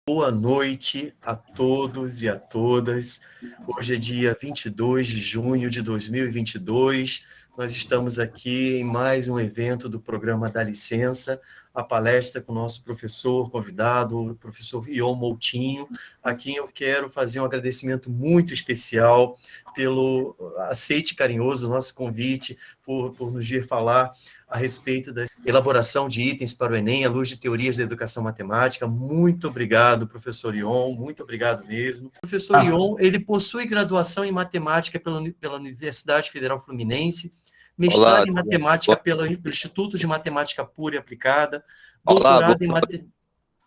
Boa noite a todos e a todas. Hoje é dia 22 de junho de 2022. Nós estamos aqui em mais um evento do programa Dá Licença, a palestra com o nosso professor convidado, o professor Ion Moutinho, a quem eu quero fazer um agradecimento muito especial pelo aceite carinhoso do nosso convite, por nos vir falar a respeito da elaboração de itens para o Enem, à luz de teorias da educação matemática. Muito obrigado, professor Ion, muito obrigado mesmo. O professor Ion, ele possui graduação em matemática pela Universidade Federal Fluminense, mestrado em matemática pelo Instituto de Matemática Pura e Aplicada, doutorado em matemática...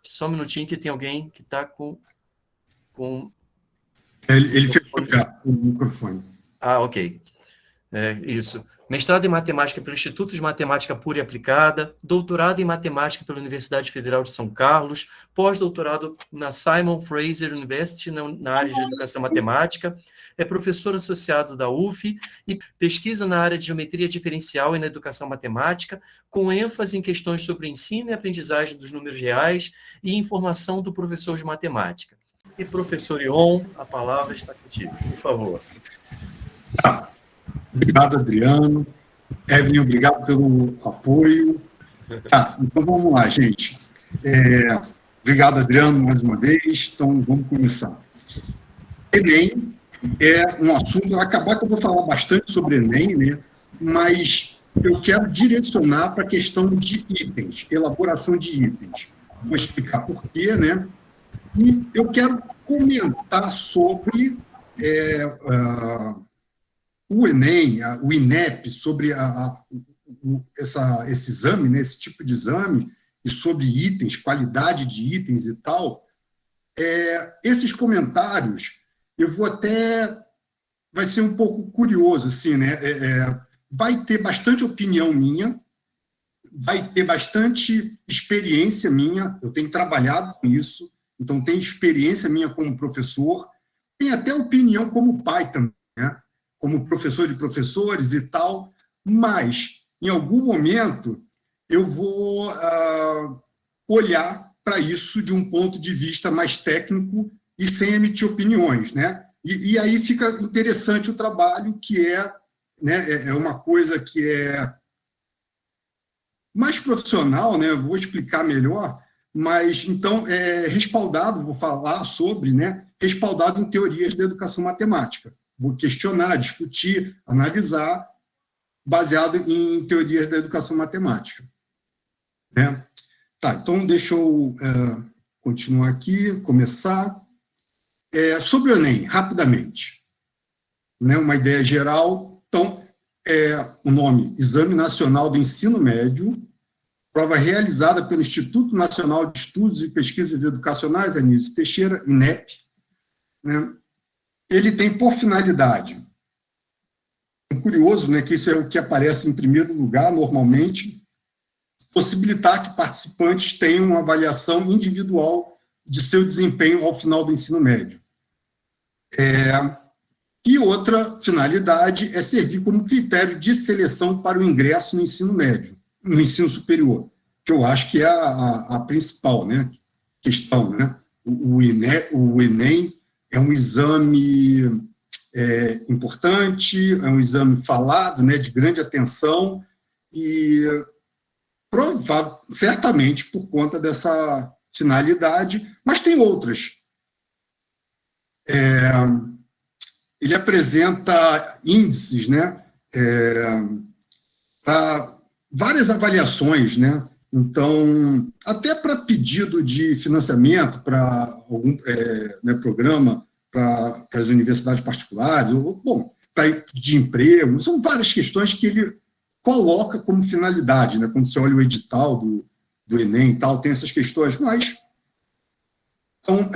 Só um minutinho que tem alguém que está com... Ele fechou já o microfone. Ah, ok. Isso. Mestrado em Matemática pelo Instituto de Matemática Pura e Aplicada, doutorado em Matemática pela Universidade Federal de São Carlos, pós-doutorado na Simon Fraser University, na área de Educação Matemática, é professor associado da UF e pesquisa na área de Geometria Diferencial e na Educação Matemática, com ênfase em questões sobre ensino e aprendizagem dos números reais e informação do professor de matemática. E, professor Ion, a palavra está contigo, por favor. Obrigado, Adriano. Evelyn, obrigado pelo apoio. Então vamos lá, gente. Obrigado, Adriano, mais uma vez. Então, vamos começar. Enem é um assunto... Acabar que eu vou falar bastante sobre Enem, né? Mas eu quero direcionar para a questão de itens, elaboração de itens. Vou explicar por quê, né? E eu quero comentar sobre... o Enem, o INEP, sobre esse exame, né, esse tipo de exame, e sobre itens, qualidade de itens e tal, esses comentários, eu vou até... Vai ser um pouco curioso, assim, né? Vai ter bastante opinião minha, vai ter bastante experiência minha, eu tenho trabalhado com isso, então tem experiência minha como professor, tem até opinião como pai também, né? Como professor de professores e tal, mas, em algum momento, eu vou olhar para isso de um ponto de vista mais técnico e sem emitir opiniões, né? E aí fica interessante o trabalho, que né, é uma coisa que é mais profissional, né? Eu vou explicar melhor, mas, então, respaldado, vou falar sobre, né, respaldado em teorias da educação matemática. Vou questionar, discutir, analisar, baseado em teorias da educação matemática. Né? Então, deixa eu continuar aqui, começar. Sobre o Enem, rapidamente. Né, uma ideia geral. Então, o nome Exame Nacional do Ensino Médio, prova realizada pelo Instituto Nacional de Estudos e Pesquisas Educacionais, Anísio Teixeira, INEP, né? Ele tem por finalidade, é curioso, né, que isso é o que aparece em primeiro lugar, normalmente, possibilitar que participantes tenham uma avaliação individual de seu desempenho ao final do ensino médio. E outra finalidade é servir como critério de seleção para o ingresso no ensino médio, no ensino superior, que eu acho que é a principal, né, questão. Né? O Enem é um exame importante, é um exame falado, né, de grande atenção, e certamente por conta dessa finalidade, mas tem outras. Ele apresenta índices, né, para várias avaliações, né? Então, até para pedido de financiamento para algum programa para as universidades particulares, ou, bom, para de emprego, são várias questões que ele coloca como finalidade, né? Quando você olha o edital do Enem e tal, tem essas questões, mas, então,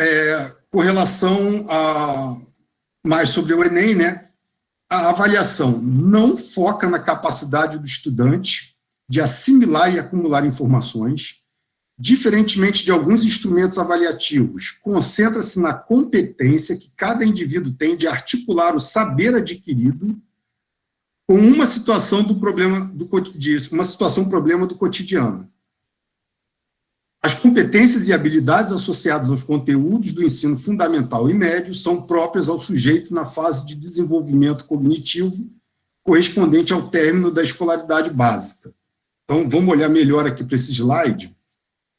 com relação a mais sobre o Enem, né? A avaliação não foca na capacidade do estudante de assimilar e acumular informações, diferentemente de alguns instrumentos avaliativos, concentra-se na competência que cada indivíduo tem de articular o saber adquirido com uma situação problema do cotidiano. As competências e habilidades associadas aos conteúdos do ensino fundamental e médio são próprias ao sujeito na fase de desenvolvimento cognitivo correspondente ao término da escolaridade básica. Então, vamos olhar melhor aqui para esse slide.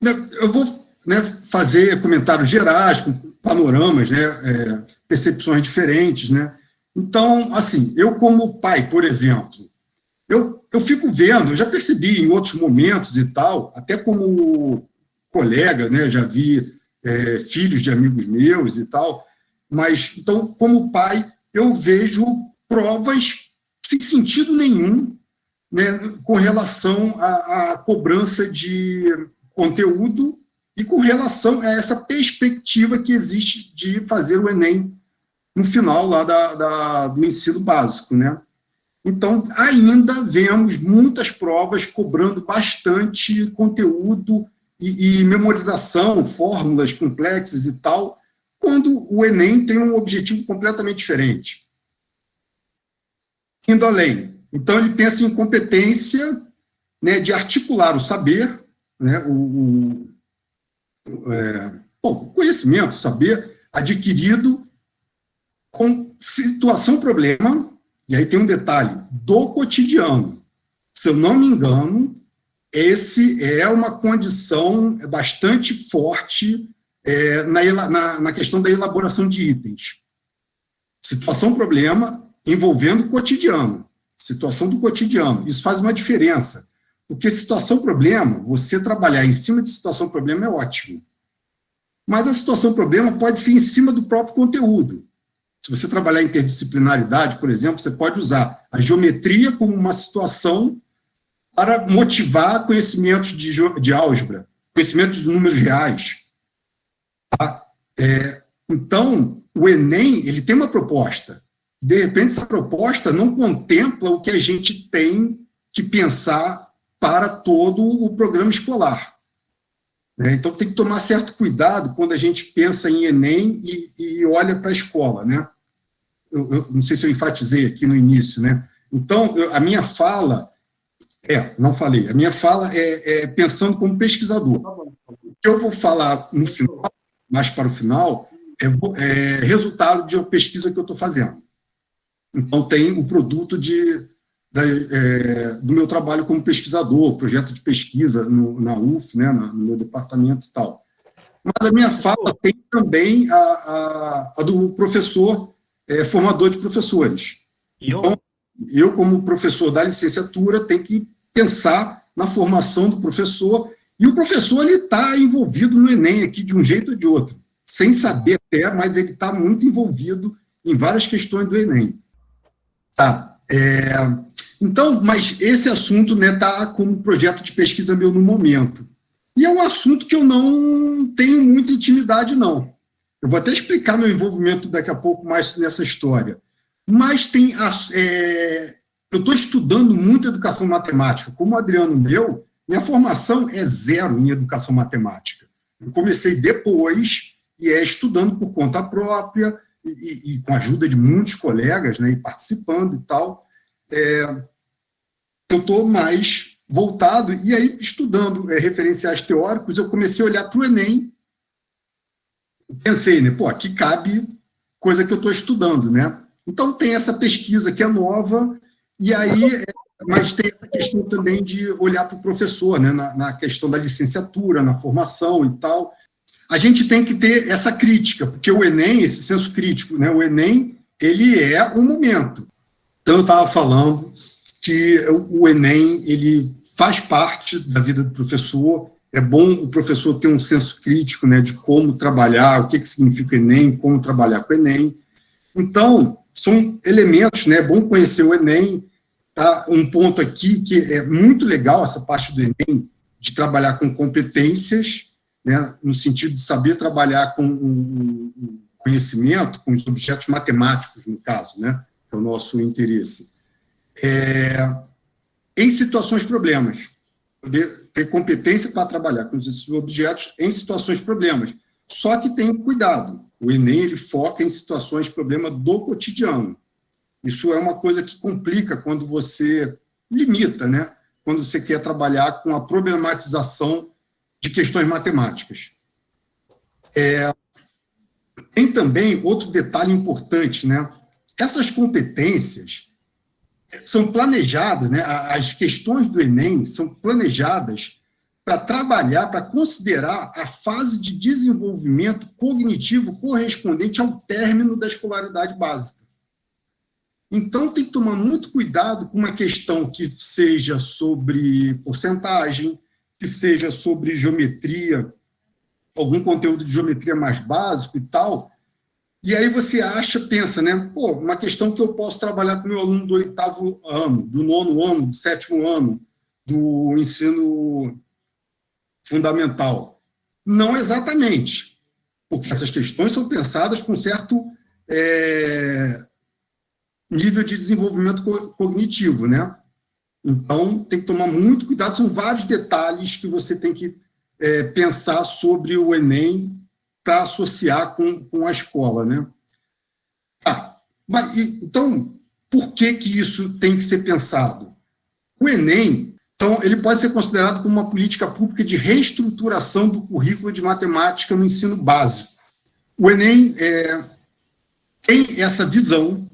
Eu vou, né, fazer comentários gerais, com panoramas, né, percepções diferentes, né? Então, assim, eu como pai, por exemplo, eu fico vendo, eu já percebi em outros momentos e tal, até como colega, né, já vi filhos de amigos meus e tal, mas, então, como pai, eu vejo provas sem sentido nenhum, né, com relação à cobrança de conteúdo e com relação a essa perspectiva que existe de fazer o Enem no final lá do ensino básico, né? Então, ainda vemos muitas provas cobrando bastante conteúdo e memorização, fórmulas complexas e tal, quando o Enem tem um objetivo completamente diferente. Indo além. Então, ele pensa em competência, né, de articular o saber, né, o conhecimento, o saber adquirido com situação-problema, e aí tem um detalhe, do cotidiano. Se eu não me engano, esse é uma condição bastante forte na questão da elaboração de itens. Situação-problema envolvendo o cotidiano. Situação do cotidiano. Isso faz uma diferença. Porque situação-problema, você trabalhar em cima de situação-problema é ótimo. Mas a situação-problema pode ser em cima do próprio conteúdo. Se você trabalhar interdisciplinaridade, por exemplo, você pode usar a geometria como uma situação para motivar conhecimentos de álgebra, conhecimentos de números reais. Tá? Então, o Enem ele tem uma proposta. De repente, essa proposta não contempla o que a gente tem que pensar para todo o programa escolar. Então, tem que tomar certo cuidado quando a gente pensa em Enem e olha para a escola, né? Eu não sei se eu enfatizei aqui no início, né? Então, a minha fala... não falei. A minha fala é pensando como pesquisador. O que eu vou falar no final, mais para o final, é resultado de uma pesquisa que eu estou fazendo. Então, tem o produto do meu trabalho como pesquisador, projeto de pesquisa na UF, né, no meu departamento e tal. Mas a minha fala tem também a do professor, formador de professores. Então, eu, como professor da licenciatura, tenho que pensar na formação do professor, e o professor está envolvido no Enem aqui de um jeito ou de outro, sem saber até, mas ele está muito envolvido em várias questões do Enem. Tá. Então, mas esse assunto está como projeto de pesquisa meu no momento. E é um assunto que eu não tenho muita intimidade, não. Eu vou até explicar meu envolvimento daqui a pouco mais nessa história. Mas eu estou estudando muito educação matemática. Como o Adriano meu, minha formação é zero em educação matemática. Eu comecei depois, e estudando por conta própria, e com a ajuda de muitos colegas, né, e participando e tal, eu estou mais voltado, e aí, estudando referenciais teóricos, eu comecei a olhar para o Enem, pensei, né, aqui cabe coisa que eu estou estudando, né? Então, tem essa pesquisa que é nova, e aí, mas tem essa questão também de olhar para o professor, né, na questão da licenciatura, na formação e tal. A gente tem que ter essa crítica, porque o Enem, esse senso crítico, né, o Enem, ele é um momento. Então, eu estava falando que o Enem, ele faz parte da vida do professor, é bom o professor ter um senso crítico, né, de como trabalhar, o que significa o Enem, como trabalhar com o Enem. Então, são elementos, né, é bom conhecer o Enem. Tá? Um ponto aqui que é muito legal, essa parte do Enem, de trabalhar com competências, né, no sentido de saber trabalhar com o conhecimento, com os objetos matemáticos, no caso, né, que é o nosso interesse. Em situações problemas, poder ter competência para trabalhar com esses objetos em situações problemas. Só que tem cuidado. O Enem ele foca em situações problema do cotidiano. Isso é uma coisa que complica quando você limita, né? Quando você quer trabalhar com a problematização de questões matemáticas. Tem também outro detalhe importante, né? Essas competências são planejadas, né? As questões do Enem são planejadas para trabalhar, para considerar a fase de desenvolvimento cognitivo correspondente ao término da escolaridade básica. Então, tem que tomar muito cuidado com uma questão que seja sobre porcentagem, que seja sobre geometria, algum conteúdo de geometria mais básico e tal. E aí você pensa, né? Pô, uma questão que eu posso trabalhar com o meu aluno do 8º ano, do 9º ano, do 7º ano, do ensino fundamental. Não exatamente, porque essas questões são pensadas com certo nível de desenvolvimento cognitivo, né? Então, tem que tomar muito cuidado, são vários detalhes que você tem que pensar sobre o Enem para associar com a escola, né? Então, por que isso tem que ser pensado? O Enem, então, ele pode ser considerado como uma política pública de reestruturação do currículo de matemática no ensino básico. O Enem tem essa visão,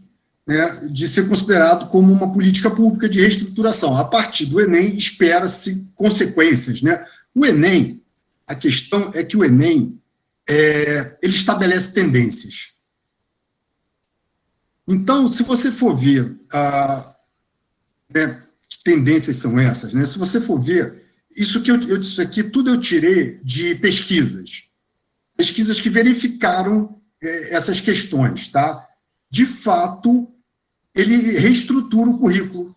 né, de ser considerado como uma política pública de reestruturação. A partir do Enem, espera-se consequências, né? O Enem, a questão é que o Enem, ele estabelece tendências. Então, se você for ver que tendências são essas, né? Se você for ver, isso que eu disse aqui, tudo eu tirei de pesquisas que verificaram essas questões, tá? De fato, ele reestrutura o currículo,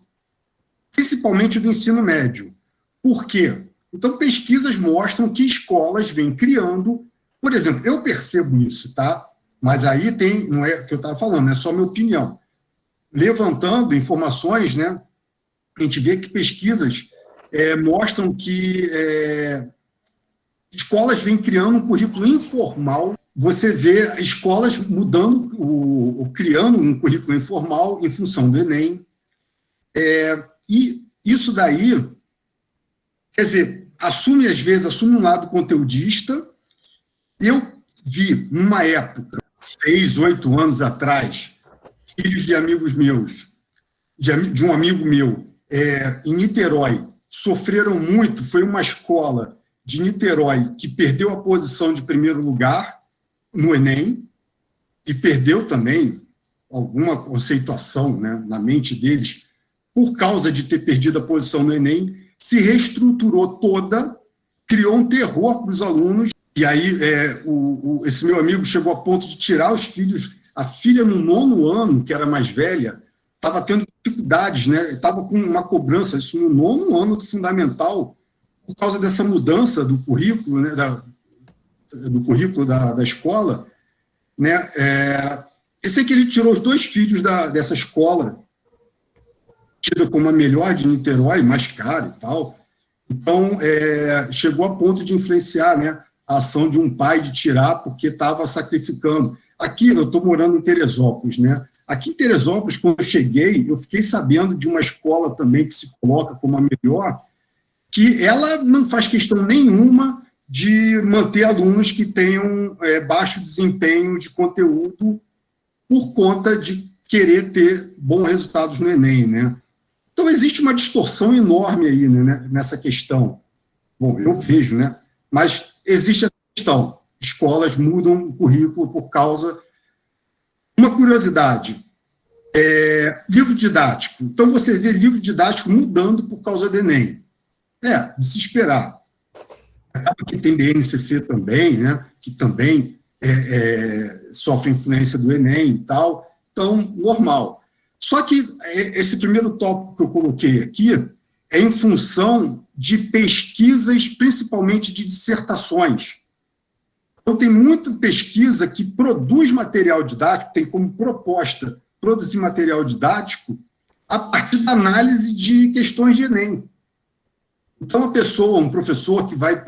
principalmente do ensino médio. Por quê? Então, pesquisas mostram que escolas vêm criando, por exemplo, eu percebo isso, tá? Mas aí não é o que eu estava falando, é só minha opinião. Levantando informações, né, a gente vê que pesquisas mostram que escolas vêm criando um currículo informal. Você vê escolas mudando, criando um currículo informal em função do Enem. E isso daí, quer dizer, assume um lado conteudista. Eu vi, numa época, 6, 8 anos atrás, filhos de amigos meus, de um amigo meu, em Niterói, sofreram muito. Foi uma escola de Niterói que perdeu a posição de primeiro lugar no Enem e perdeu também alguma conceituação, né, na mente deles por causa de ter perdido a posição no Enem, se reestruturou toda, criou um terror para os alunos, e aí esse meu amigo chegou a ponto de tirar os filhos, a filha no 9º ano, que era mais velha, estava tendo dificuldades, né, estava com uma cobrança, isso no 9º ano do fundamental, por causa dessa mudança do currículo, né, do currículo da escola, né, eu sei que ele tirou os 2 filhos dessa escola, tida como a melhor de Niterói, mais cara e tal. Então, chegou a ponto de influenciar, né, a ação de um pai de tirar porque estava sacrificando. Aqui, eu estou morando em Teresópolis, né? Aqui em Teresópolis, quando eu cheguei, eu fiquei sabendo de uma escola também que se coloca como a melhor, que ela não faz questão nenhuma de manter alunos que tenham baixo desempenho de conteúdo por conta de querer ter bons resultados no Enem, né? Então, existe uma distorção enorme aí, né, nessa questão. Bom, eu vejo, né? Mas existe essa questão. Escolas mudam o currículo por causa... Uma curiosidade, livro didático. Então, você vê livro didático mudando por causa do Enem. De se esperar. Acaba que tem BNCC também, né, que também sofre influência do Enem e tal. Então, normal. Só que esse primeiro tópico que eu coloquei aqui é em função de pesquisas, principalmente de dissertações. Então, tem muita pesquisa que produz material didático, tem como proposta produzir material didático a partir da análise de questões de Enem. Então, a pessoa, um professor que vai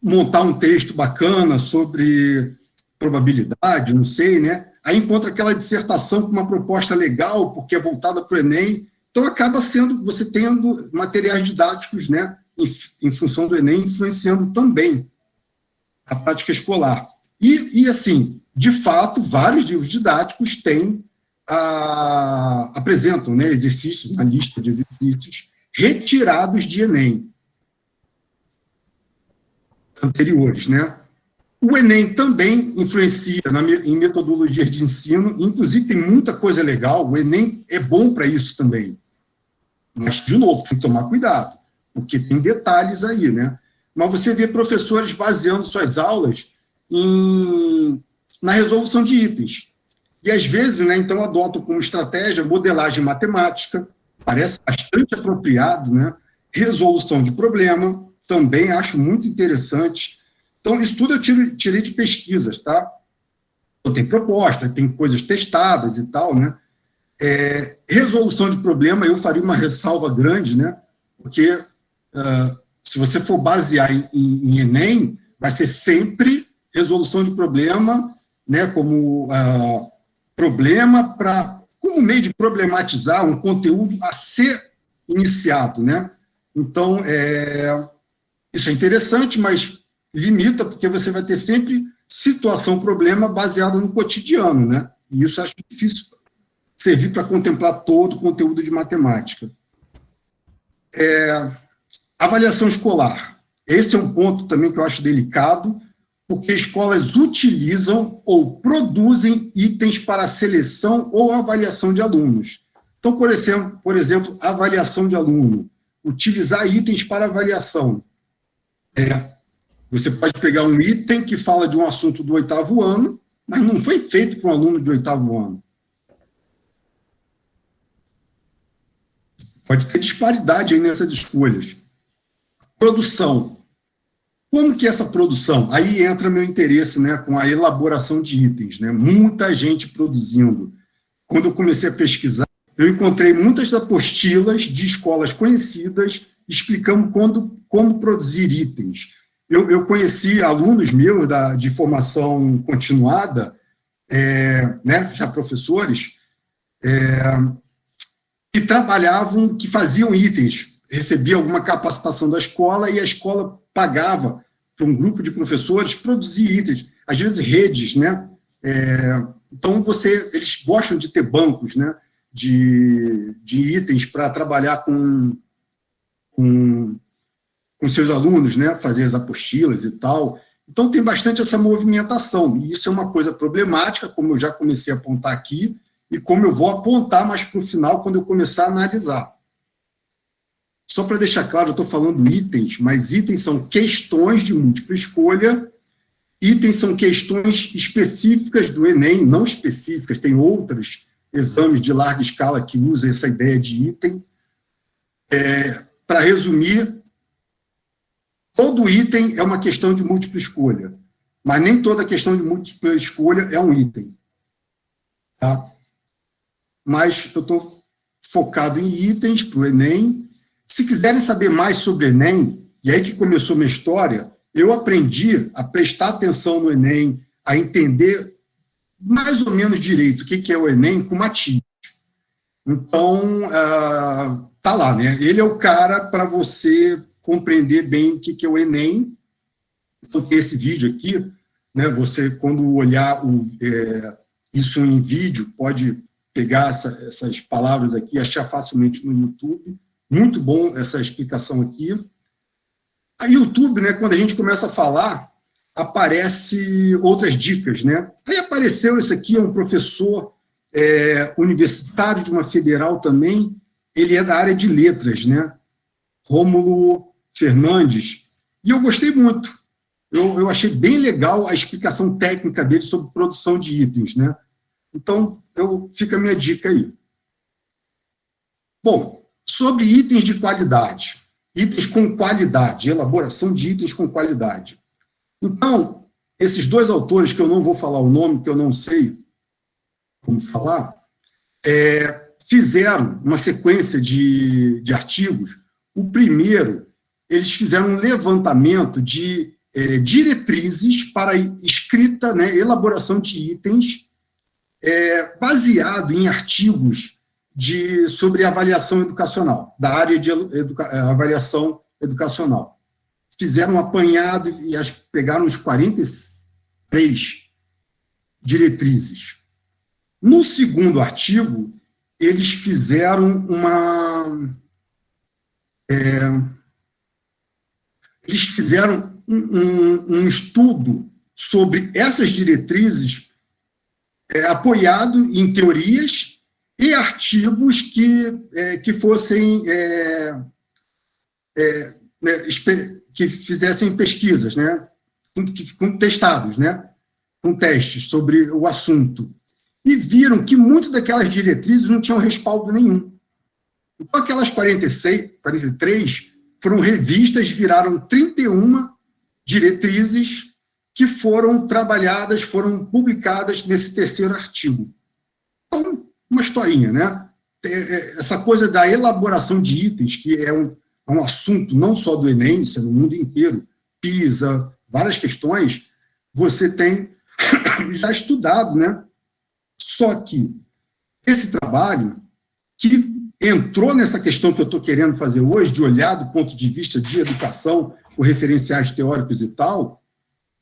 montar um texto bacana sobre probabilidade, não sei, né? Aí encontra aquela dissertação com uma proposta legal, porque é voltada para o Enem. Então, acaba sendo, você tendo materiais didáticos, né, em função do Enem, influenciando também a prática escolar. E assim, de fato, vários livros didáticos apresentam, né, exercícios, na lista de exercícios retirados de Enem anteriores, né? O Enem também influencia em metodologias de ensino, inclusive tem muita coisa legal, o Enem é bom para isso também. Mas, de novo, tem que tomar cuidado, porque tem detalhes aí, né? Mas você vê professores baseando suas aulas na resolução de itens. E, às vezes, né, então, adotam como estratégia modelagem matemática, parece bastante apropriado, né? Resolução de problema, também acho muito interessante. Então, isso tudo eu tirei de pesquisas, tá? Então, tem proposta, tem coisas testadas e tal, né? Resolução de problema, eu faria uma ressalva grande, né? Porque se você for basear em Enem, vai ser sempre resolução de problema, né? Como problema como meio de problematizar um conteúdo a ser iniciado, né? Então, isso é interessante, mas limita, porque você vai ter sempre situação-problema baseada no cotidiano, né? E isso acho difícil servir para contemplar todo o conteúdo de matemática. Avaliação escolar. Esse é um ponto também que eu acho delicado, porque escolas utilizam ou produzem itens para seleção ou avaliação de alunos. Então, por exemplo, avaliação de aluno. Utilizar itens para avaliação. Você pode pegar um item que fala de um assunto do 8º ano, mas não foi feito para um aluno de 8º ano. Pode ter disparidade aí nessas escolhas. Produção. Como que essa produção? Aí entra meu interesse, né, com a elaboração de itens, né? Muita gente produzindo. Quando eu comecei a pesquisar, eu encontrei muitas apostilas de escolas conhecidas explicando como produzir itens. Eu conheci alunos meus de formação continuada, né, já professores, que trabalhavam, que faziam itens, recebia alguma capacitação da escola e a escola pagava para um grupo de professores produzir itens, às vezes redes, né? Então, eles gostam de ter bancos, né, de itens para trabalhar com seus alunos, né, fazer as apostilas e tal. Então, tem bastante essa movimentação, e isso é uma coisa problemática, como eu já comecei a apontar aqui, e como eu vou apontar mais para o final, quando eu começar a analisar. Só para deixar claro, eu estou falando itens, mas itens são questões de múltipla escolha, itens são questões específicas do Enem, não específicas, tem outros exames de larga escala que usam essa ideia de item. Para resumir, todo item é uma questão de múltipla escolha, mas nem toda questão de múltipla escolha é um item. Tá? Mas eu estou focado em itens para o Enem. Se quiserem saber mais sobre o Enem, e aí que começou minha história, eu aprendi a prestar atenção no Enem, a entender mais ou menos direito o que é o Enem com Matias. Então, tá lá, né? Ele é o cara para você compreender bem o que é o Enem. Então, tem esse vídeo aqui, né? Você, quando olhar isso em vídeo, pode pegar essas palavras aqui, achar facilmente no YouTube. Muito bom essa explicação aqui. A YouTube, né, quando a gente começa a falar, aparece outras dicas, né? Aí apareceu isso aqui, é um professor universitário de uma federal também, ele é da área de letras, né? Rômulo Fernandes, e eu gostei muito. Eu achei bem legal a explicação técnica dele sobre produção de itens, né? Então, fica a minha dica aí. Bom, sobre itens de qualidade, itens com qualidade, elaboração de itens com qualidade. Então, esses dois autores, que eu não vou falar o nome, que eu não sei como falar, fizeram uma sequência de artigos. O primeiro, eles fizeram um levantamento de diretrizes para escrita, né, elaboração de itens, baseado em artigos sobre avaliação educacional, da área de avaliação educacional. Fizeram um apanhado e acho que pegaram uns 43 diretrizes. No segundo artigo, eles fizeram um estudo sobre essas diretrizes apoiado em teorias e artigos que fossem que fizessem pesquisas, né, com testados, né, com testes sobre o assunto, e viram que muitas daquelas diretrizes não tinham respaldo nenhum. Então, aquelas 43 foram revistas, viraram 31 diretrizes que foram trabalhadas, foram publicadas nesse terceiro artigo. Então, uma historinha, né? Essa coisa da elaboração de itens, que é um assunto não só do Enem, isso é no mundo inteiro, PISA, várias questões, você tem já estudado, né? Só que esse trabalho, que entrou nessa questão que eu estou querendo fazer hoje, de olhar do ponto de vista de educação, com referenciais teóricos e tal,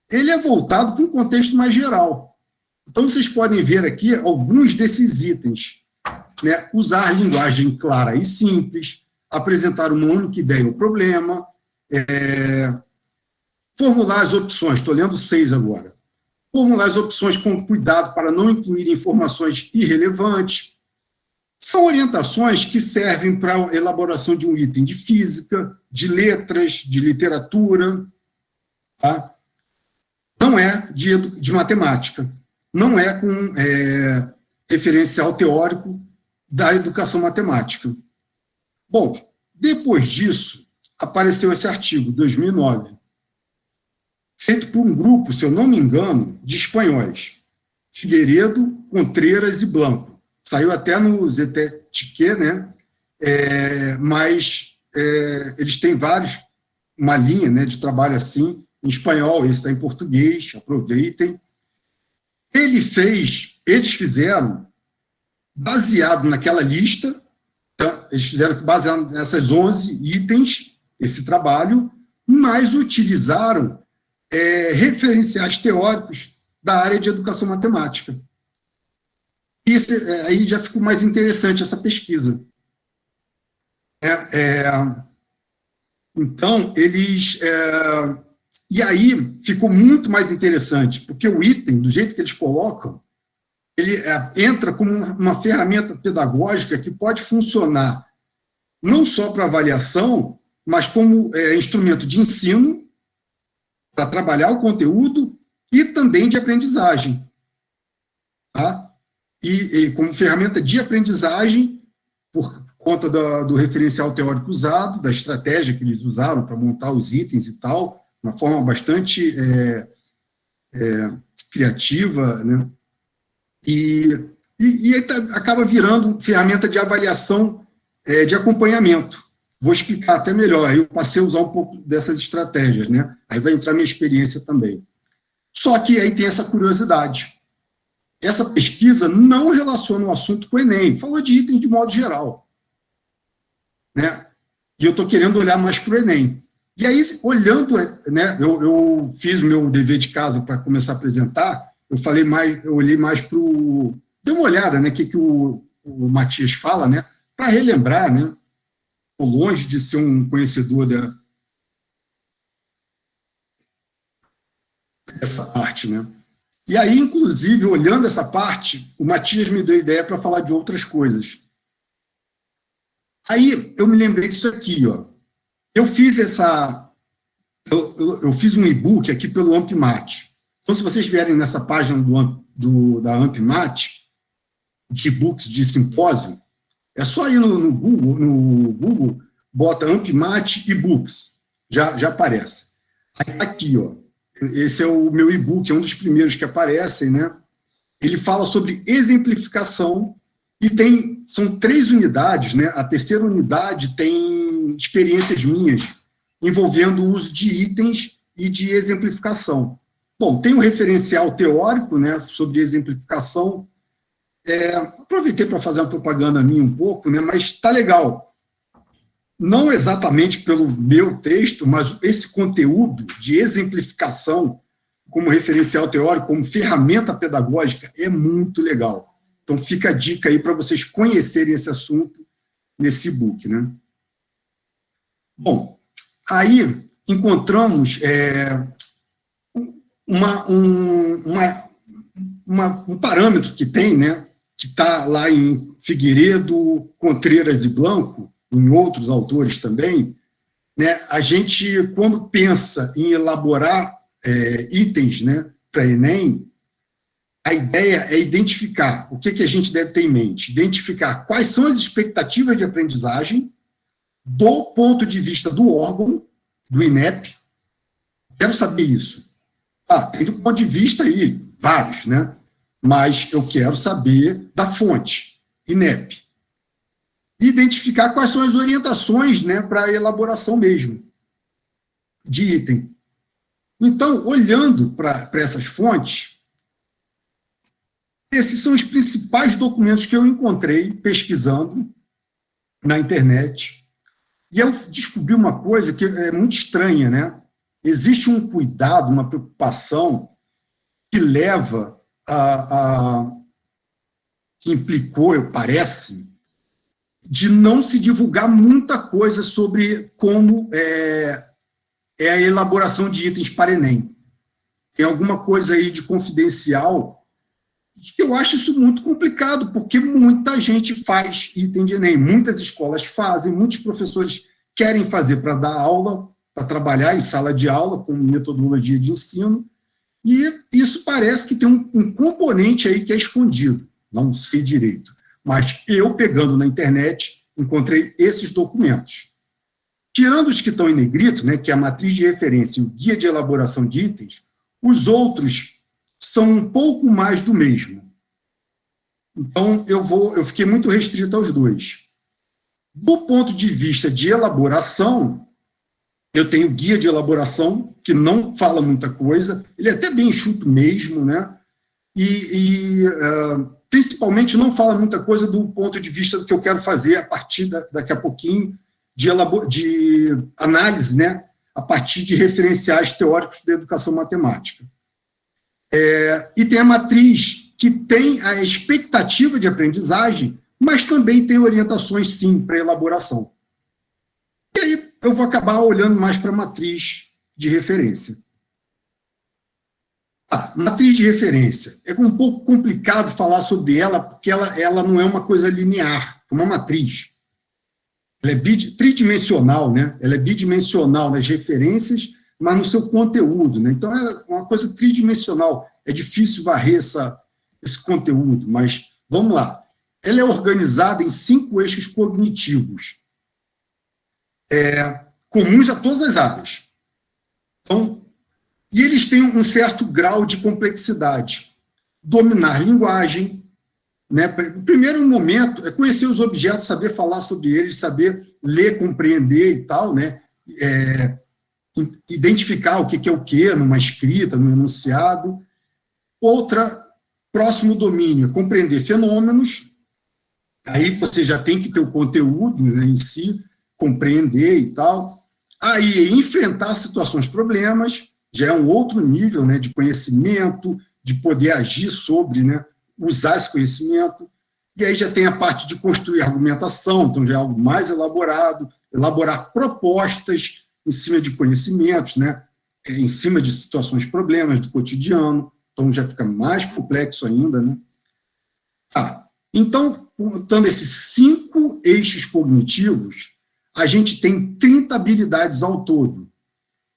ele é voltado para um contexto mais geral. Então, vocês podem ver aqui alguns desses itens, né? Usar linguagem clara e simples, apresentar uma única ideia ou problema, formular as opções, estou lendo 6 agora, formular as opções com cuidado para não incluir informações irrelevantes. São orientações que servem para a elaboração de um item de física, de letras, de literatura, tá? Não é de matemática, não é com referencial teórico da educação matemática. Bom, depois disso, apareceu esse artigo, 2009, feito por um grupo, se eu não me engano, de espanhóis, Figueiredo, Contreras e Blanco. Saiu até no ZTTQ, né? Mas eles têm uma linha, né, de trabalho assim, em espanhol, esse está em português, aproveitem. Eles fizeram, baseado naquela lista, então, eles fizeram baseado nessas 11 itens, esse trabalho, mas utilizaram referenciais teóricos da área de educação matemática. Isso, aí já ficou mais interessante essa pesquisa. Então, e aí ficou muito mais interessante, porque o item, do jeito que eles colocam, ele entra como uma ferramenta pedagógica que pode funcionar não só para avaliação, mas como instrumento de ensino, para trabalhar o conteúdo e também de aprendizagem. Tá? E como ferramenta de aprendizagem, por conta do referencial teórico usado, da estratégia que eles usaram para montar os itens e tal, uma forma bastante criativa, né? E acaba virando ferramenta de avaliação, de acompanhamento. Vou explicar até melhor, aí eu passei a usar um pouco dessas estratégias, né? Aí vai entrar minha experiência também. Só que aí tem essa curiosidade. Essa pesquisa não relaciona o assunto com o Enem, falou de itens de modo geral, né? E eu estou querendo olhar mais para o Enem. E aí, olhando, né, eu fiz o meu dever de casa para começar a apresentar, eu olhei mais para o... Dei uma olhada, né, que o Matias fala, né, para relembrar, né, estou longe de ser um conhecedor dessa parte, né. E aí, inclusive, olhando essa parte, o Matias me deu ideia para falar de outras coisas. Aí, eu me lembrei disso aqui, ó. Eu fiz um e-book aqui pelo AmpMat. Então, se vocês vierem nessa página da AmpMat, de e-books de simpósio, é só ir no Google, bota AmpMat e-books, já aparece. Aí, aqui, ó, esse é o meu e-book, é um dos primeiros que aparecem, né? Ele fala sobre exemplificação e são 3 unidades, né? A terceira unidade tem experiências minhas envolvendo o uso de itens e de exemplificação. Bom, tem um referencial teórico, né, sobre exemplificação. Aproveitei para fazer uma propaganda minha um pouco, né, mas está legal. não exatamente pelo meu texto, mas esse conteúdo de exemplificação como referencial teórico, como ferramenta pedagógica, é muito legal. Então, fica a dica aí para vocês conhecerem esse assunto nesse e-book, né? Bom, aí encontramos um parâmetro que tem, né, que está lá em Figueiredo, Contreras e Blanco, em outros autores também, né, a gente, quando pensa em elaborar itens, né, para Enem, a ideia é identificar o que a gente deve ter em mente, identificar quais são as expectativas de aprendizagem do ponto de vista do órgão, do INEP. Quero saber isso. Tem do ponto de vista aí, vários, né? Mas eu quero saber da fonte, INEP. Identificar quais são as orientações, né, para a elaboração mesmo de item. Então, olhando para essas fontes, esses são os principais documentos que eu encontrei pesquisando na internet. E eu descobri uma coisa que é muito estranha, né? Existe um cuidado, uma preocupação que leva que implicou, parece, de não se divulgar muita coisa sobre como é a elaboração de itens para Enem. Tem alguma coisa aí de confidencial, que eu acho isso muito complicado, porque muita gente faz item de Enem, muitas escolas fazem, muitos professores querem fazer para dar aula, para trabalhar em sala de aula, com metodologia de ensino, e isso parece que tem um componente aí que é escondido, não sei direito. Mas eu, pegando na internet, encontrei esses documentos. Tirando os que estão em negrito, né, que é a matriz de referência e o guia de elaboração de itens, os outros são um pouco mais do mesmo. Então, eu fiquei muito restrito aos dois. Do ponto de vista de elaboração, eu tenho guia de elaboração, que não fala muita coisa, ele é até bem enxuto mesmo, né? Principalmente não fala muita coisa do ponto de vista do que eu quero fazer a partir daqui a pouquinho de análise, né? A partir de referenciais teóricos da educação matemática. E tem a matriz, que tem a expectativa de aprendizagem, mas também tem orientações, sim, para elaboração. E aí eu vou acabar olhando mais para a matriz de referência. Matriz de referência. É um pouco complicado falar sobre ela, porque ela não é uma coisa linear, é uma matriz. Ela é tridimensional, né? Ela é bidimensional nas referências, mas no seu conteúdo, né? Então, é uma coisa tridimensional. É difícil varrer esse conteúdo, mas vamos lá. Ela é organizada em 5 eixos cognitivos, comuns a todas as áreas. Então, e eles têm um certo grau de complexidade. Dominar linguagem, né? O primeiro momento é conhecer os objetos, saber falar sobre eles, saber ler, compreender e tal, né? Identificar o que é o quê numa escrita, no enunciado. Próximo domínio, compreender fenômenos. Aí você já tem que ter o conteúdo, né, em si, compreender e tal. Aí, enfrentar situações, problemas, já é um outro nível, né, de conhecimento, de poder agir sobre, né, usar esse conhecimento. E aí já tem a parte de construir argumentação, então já é algo mais elaborado, elaborar propostas em cima de conhecimentos, né, em cima de situações, problemas do cotidiano, então já fica mais complexo ainda, né? Então, contando esses 5 eixos cognitivos, a gente tem 30 habilidades ao todo.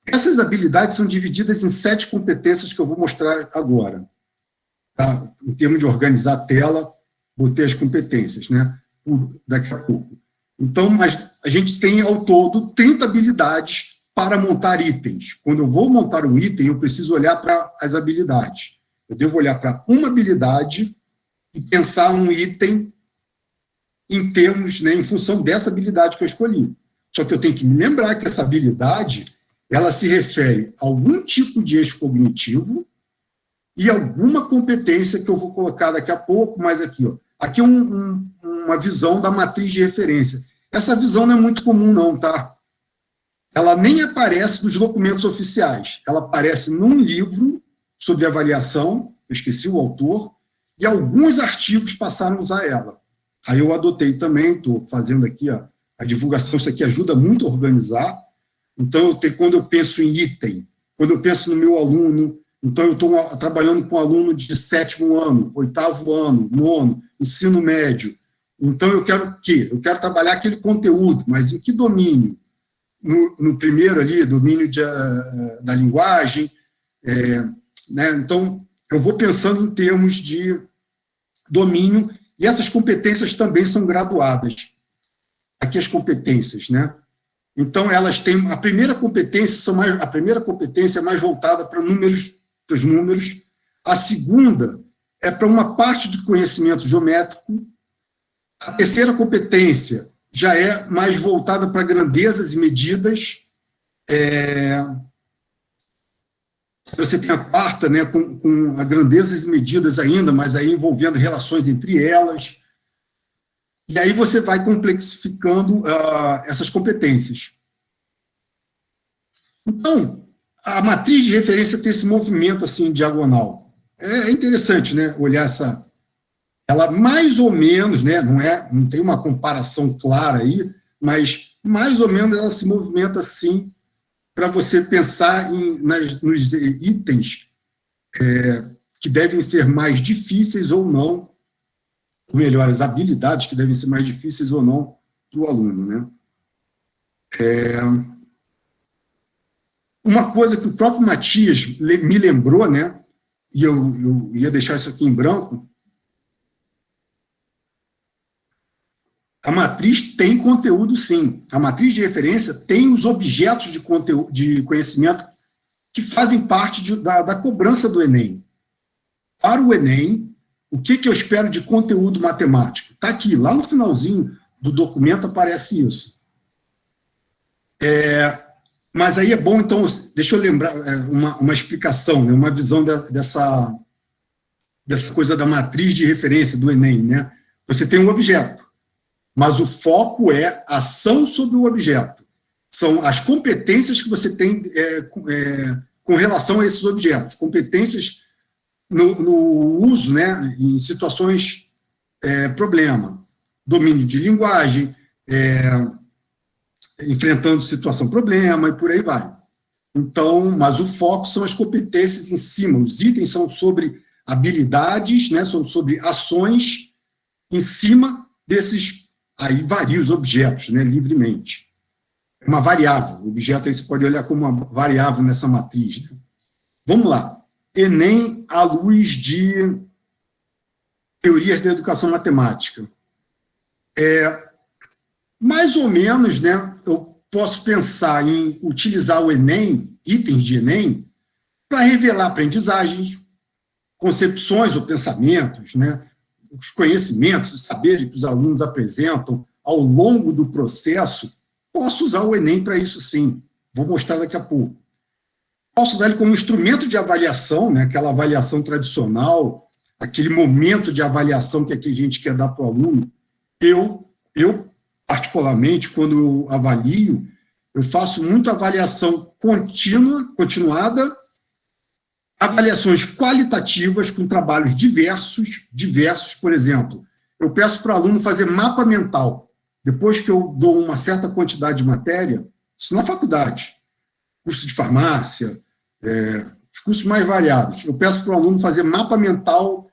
Essas habilidades são divididas em 7 competências que eu vou mostrar agora. Em termos de organizar a tela, botei as competências, né? Daqui a pouco. Então, mas a gente tem ao todo 30 habilidades para montar itens. Quando eu vou montar um item, eu preciso olhar para as habilidades. Eu devo olhar para uma habilidade e pensar um item em termos, né, em função dessa habilidade que eu escolhi. Só que eu tenho que me lembrar que essa habilidade, ela se refere a algum tipo de eixo cognitivo e alguma competência que eu vou colocar daqui a pouco, mas aqui, ó. Aqui é uma visão da matriz de referência. Essa visão não é muito comum, não, tá? Ela nem aparece nos documentos oficiais. Ela aparece num livro sobre avaliação, eu esqueci o autor, e alguns artigos passaram a usar ela. Aí eu adotei também, estou fazendo aqui a divulgação, isso aqui ajuda muito a organizar. Então, quando eu penso em item, quando eu penso no meu aluno, então eu estou trabalhando com aluno de 7º ano, 8º ano, 9º, ensino médio. Então, eu quero o quê? Eu quero trabalhar aquele conteúdo, mas em que domínio? No primeiro ali, domínio da linguagem, né? Então, eu vou pensando em termos de domínio, e essas competências também são graduadas. Aqui as competências, né? Então, elas têm a primeira competência é mais voltada para os números, a segunda é para uma parte do conhecimento geométrico, a terceira competência já é mais voltada para grandezas e medidas, você tem a quarta, né, com a grandezas e medidas ainda, mas aí envolvendo relações entre elas, e aí você vai complexificando essas competências. Então, a matriz de referência tem esse movimento assim, diagonal. É interessante, né, olhar ela mais ou menos, né, não tem uma comparação clara aí, mas mais ou menos ela se movimenta assim, para você pensar nos itens que devem ser mais difíceis ou não, ou melhor, as habilidades que devem ser mais difíceis ou não para o aluno, né? Uma coisa que o próprio Matias me lembrou, né, e eu ia deixar isso aqui em branco, a matriz tem conteúdo, sim. A matriz de referência tem os objetos de conhecimento que fazem parte da cobrança do Enem. Para o Enem, o que eu espero de conteúdo matemático? Está aqui, lá no finalzinho do documento aparece isso. Mas aí é bom, então, deixa eu lembrar uma explicação, né, uma visão dessa coisa da matriz de referência do Enem, né? Você tem um objeto, mas o foco é ação sobre o objeto. São as competências que você tem com relação a esses objetos. Competências no uso, né, em situações problema. Domínio de linguagem, enfrentando situação problema e por aí vai. Então, mas o foco são as competências em cima. Os itens são sobre habilidades, né, são sobre ações em cima desses. Aí varia os objetos, né, livremente. É uma variável. O objeto aí você pode olhar como uma variável nessa matriz. Né? Vamos lá. Enem à luz de teorias da educação matemática. Mais ou menos, né, eu posso pensar em utilizar o Enem, itens de Enem, para revelar aprendizagens, concepções ou pensamentos, né, os conhecimentos, os saberes que os alunos apresentam ao longo do processo. Posso usar o Enem para isso, sim. Vou mostrar daqui a pouco. Posso usar ele como instrumento de avaliação, né, aquela avaliação tradicional, aquele momento de avaliação que a gente quer dar para o aluno. Eu, particularmente, quando eu avalio, eu faço muita avaliação continuada, avaliações qualitativas com trabalhos diversos, por exemplo. Eu peço para o aluno fazer mapa mental. Depois que eu dou uma certa quantidade de matéria, isso na faculdade, curso de farmácia, os cursos mais variados, eu peço para o aluno fazer mapa mental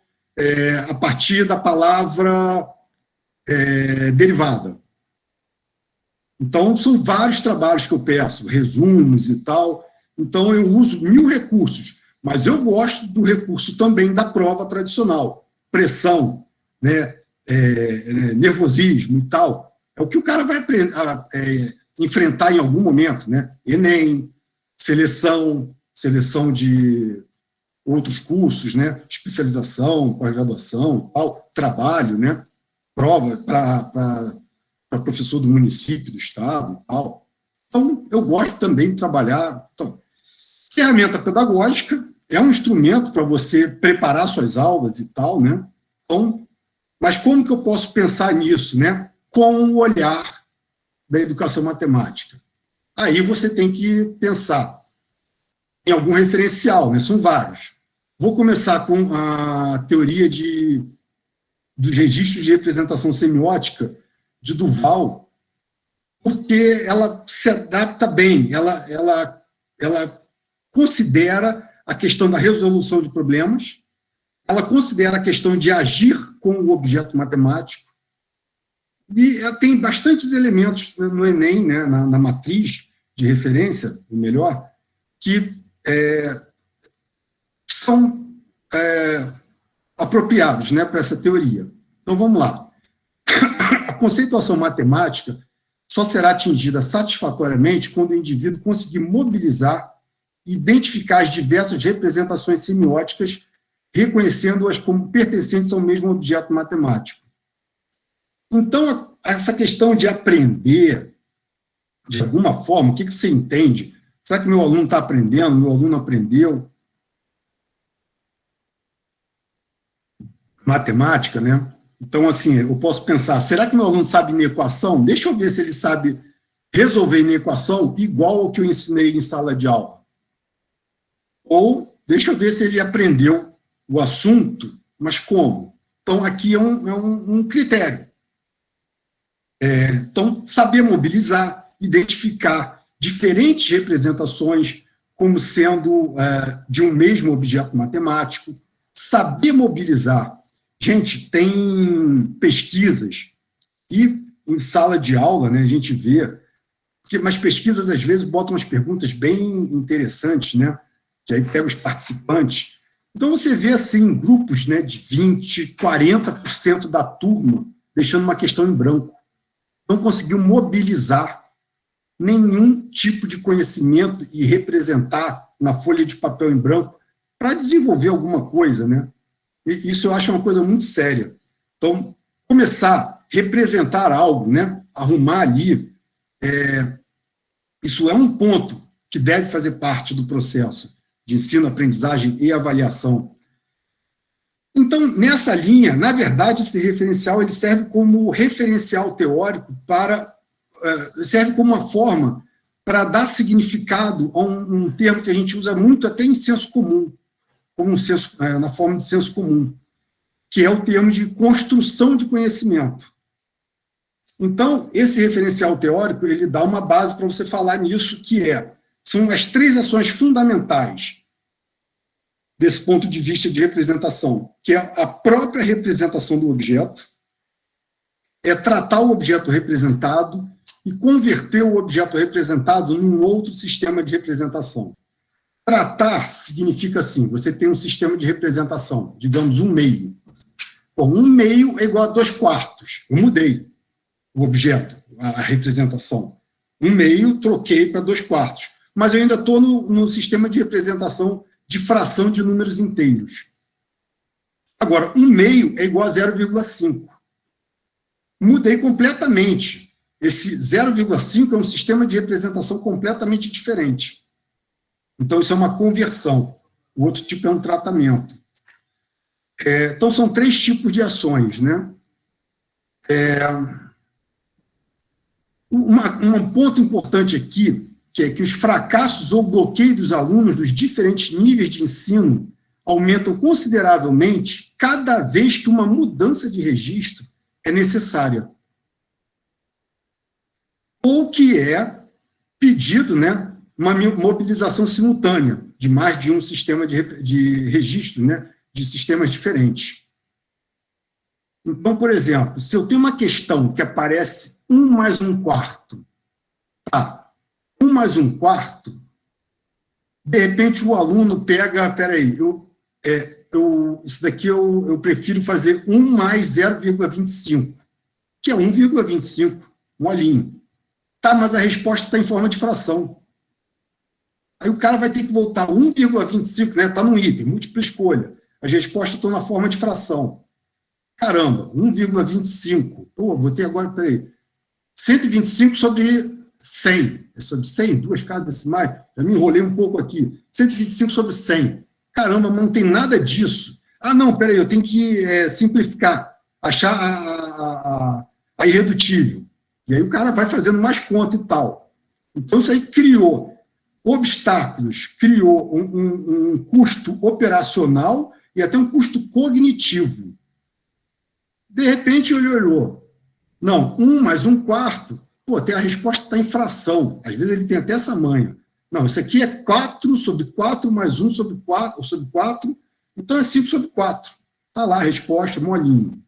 a partir da palavra derivada. Então, são vários trabalhos que eu peço, resumos e tal. Então, eu uso 1000 recursos, mas eu gosto do recurso também da prova tradicional, pressão, né, nervosismo e tal. É o que o cara vai enfrentar em algum momento, né? Enem, seleção de outros cursos, né? Especialização, pós-graduação, tal, trabalho, né? Prova para professor do município, do estado e tal. Então, eu gosto também de trabalhar. Então, ferramenta pedagógica é um instrumento para você preparar suas aulas e tal, né? Então, mas como que eu posso pensar nisso, né? Com o olhar da educação matemática? Aí você tem que pensar em algum referencial, né? São vários. Vou começar com a teoria dos registros de representação semiótica de Duval, porque ela se adapta bem, ela considera a questão da resolução de problemas, ela considera a questão de agir com o objeto matemático, e tem bastantes elementos no Enem, né, na matriz de referência, ou melhor, que são apropriados, né, para essa teoria. Então, vamos lá. A conceituação matemática só será atingida satisfatoriamente quando o indivíduo conseguir mobilizar e identificar as diversas representações semióticas, reconhecendo-as como pertencentes ao mesmo objeto matemático. Então, essa questão de aprender, de alguma forma, o que você entende? Será que meu aluno está aprendendo? Meu aluno aprendeu? Matemática, né? Então, assim, eu posso pensar, será que meu aluno sabe na equação? Deixa eu ver se ele sabe resolver na equação igual ao que eu ensinei em sala de aula. Ou, deixa eu ver se ele aprendeu o assunto, mas como? Então, aqui é um critério. Então, saber mobilizar, identificar diferentes representações como sendo de um mesmo objeto matemático, saber mobilizar. Gente, tem pesquisas, e em sala de aula, né, a gente vê, mas pesquisas, às vezes, botam umas perguntas bem interessantes, né, que aí pega os participantes. Então, você vê, assim, grupos, né, de 20%, 40% da turma deixando uma questão em branco. Não conseguiu mobilizar nenhum tipo de conhecimento e representar na folha de papel em branco para desenvolver alguma coisa, né? E isso eu acho uma coisa muito séria. Então, começar a representar algo, né? Arrumar ali, isso é um ponto que deve fazer parte do processo de ensino, aprendizagem e avaliação. Então, nessa linha, na verdade, esse referencial ele serve como referencial teórico serve como uma forma para dar significado a um termo que a gente usa muito até em senso comum, como na forma de senso comum, que é o termo de construção de conhecimento. Então, esse referencial teórico, ele dá uma base para você falar nisso, são as 3 ações fundamentais desse ponto de vista de representação, que é a própria representação do objeto, é tratar o objeto representado e converter o objeto representado num outro sistema de representação. Tratar significa assim, você tem um sistema de representação, digamos, 1/2. Bom, 1/2 é igual a 2/4. Eu mudei o objeto, a representação. 1/2 troquei para 2/4. Mas eu ainda estou no sistema de representação de fração de números inteiros. Agora, 1/2 é igual a 0,5. Mudei completamente. Esse 0,5 é um sistema de representação completamente diferente. Então, isso é uma conversão. O outro tipo é um tratamento. Então, são 3 tipos de ações, né? Um ponto importante aqui, que é que os fracassos ou bloqueio dos alunos dos diferentes níveis de ensino aumentam consideravelmente cada vez que uma mudança de registro é necessária. Ou que é pedido, né, uma mobilização simultânea de mais de um sistema de registro, né, de sistemas diferentes. Então, por exemplo, se eu tenho uma questão que aparece 1 mais 1/4, tá? 1 mais 1/4, de repente o aluno pega, peraí, isso daqui eu prefiro fazer 1 mais 0,25, que é 1,25, um olhinho. Tá, mas a resposta está em forma de fração. Aí o cara vai ter que voltar 1,25, né? Está num item, múltipla escolha. As respostas estão na forma de fração. Caramba, 1,25. Pô, vou ter agora, peraí, 125 sobre 100. É sobre 100? 2 casas decimais? Já me enrolei um pouco aqui. 125 sobre 100. Caramba, mas não tem nada disso. Ah, não, peraí, eu tenho que simplificar, achar a irredutível. E aí o cara vai fazendo mais conta e tal. Então, isso aí criou obstáculos, criou um custo operacional e até um custo cognitivo. De repente, ele olhou. Não, 1 mais 1/4. Pô, tem a resposta está em fração. Às vezes ele tem até essa manha. Não, isso aqui é 4/4 mais 1/4. Então é 5/4. Está lá a resposta, molinho.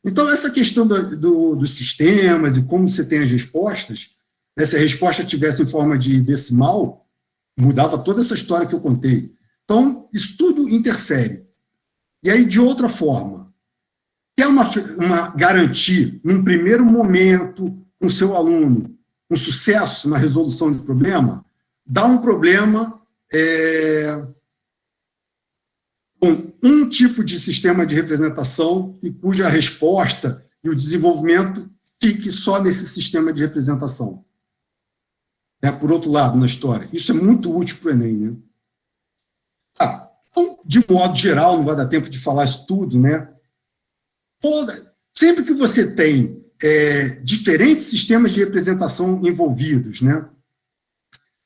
Então, essa questão dos sistemas e como você tem as respostas, né, se a resposta tivesse em forma de decimal, mudava toda essa história que eu contei. Então, isso tudo interfere. E aí, de outra forma, quer uma garantia, num primeiro momento, com o seu aluno, um sucesso na resolução de problema, dá um problema com um tipo de sistema de representação e cuja resposta e o desenvolvimento fique só nesse sistema de representação. Por outro lado, na história. Isso é muito útil para o Enem, né? Então, de modo geral, não vai dar tempo de falar isso tudo, né? Sempre que você tem diferentes sistemas de representação envolvidos, né?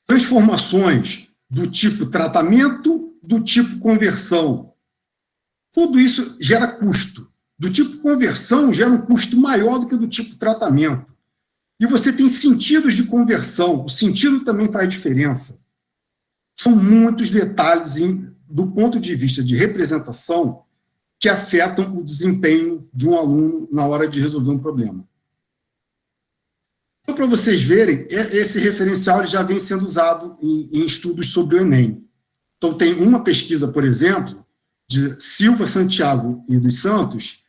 Transformações do tipo tratamento, do tipo conversão, tudo isso gera custo. Do tipo conversão gera um custo maior do que do tipo tratamento. E você tem sentidos de conversão, o sentido também faz diferença. São muitos detalhes do ponto de vista de representação que afetam o desempenho de um aluno na hora de resolver um problema. Então, para vocês verem, esse referencial ele já vem sendo usado em estudos sobre o Enem. Então, tem uma pesquisa, por exemplo, de Silva, Santiago e dos Santos,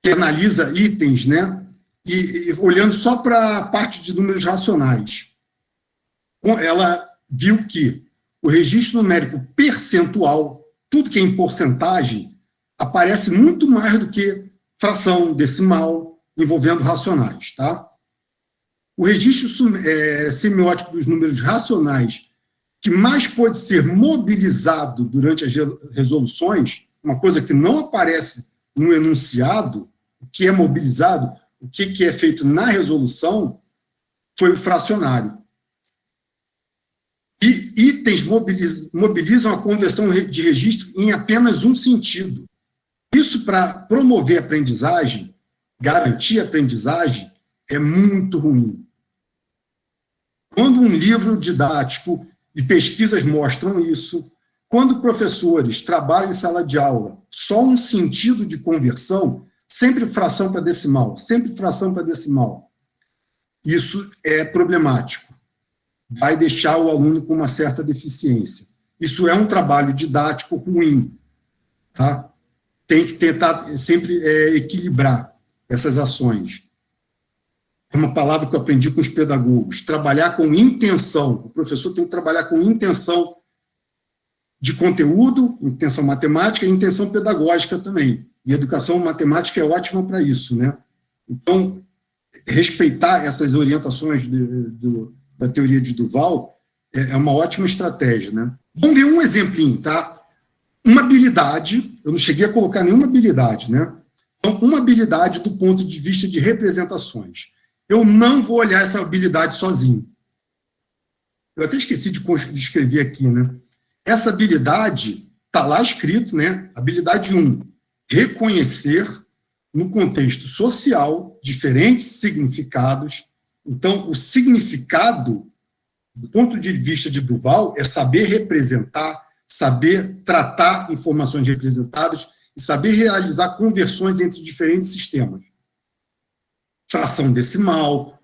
que analisa itens, né, e olhando só para a parte de números racionais. Ela viu que o registro numérico percentual, tudo que é em porcentagem, aparece muito mais do que fração, decimal, envolvendo racionais, tá? O registro semiótico dos números racionais, que mais pode ser mobilizado durante as resoluções, uma coisa que não aparece no enunciado, o que é mobilizado, o que é feito na resolução, foi o fracionário. E itens mobilizam a conversão de registro em apenas um sentido. Isso, para promover a aprendizagem, garantir a aprendizagem, é muito ruim. Quando um livro didático e pesquisas mostram isso, quando professores trabalham em sala de aula só um sentido de conversão, sempre fração para decimal, isso é problemático. Vai deixar o aluno com uma certa deficiência. Isso é um trabalho didático ruim. Tá? Tem que tentar sempre equilibrar essas ações. É uma palavra que eu aprendi com os pedagogos. Trabalhar com intenção. O professor tem que trabalhar com intenção de conteúdo, intenção matemática e intenção pedagógica também. E educação matemática é ótima para isso, né? Então, respeitar essas orientações da teoria de Duval é uma ótima estratégia, né? Vamos ver um exemplinho, tá? Uma habilidade, eu não cheguei a colocar nenhuma habilidade, né? Então, uma habilidade do ponto de vista de representações. Eu não vou olhar essa habilidade sozinho. Eu até esqueci de escrever aqui, né? Essa habilidade está lá escrito, né? Habilidade 1, reconhecer no contexto social diferentes significados. Então, o significado, do ponto de vista de Duval, é saber representar, saber tratar informações representadas e saber realizar conversões entre diferentes sistemas. Fração decimal,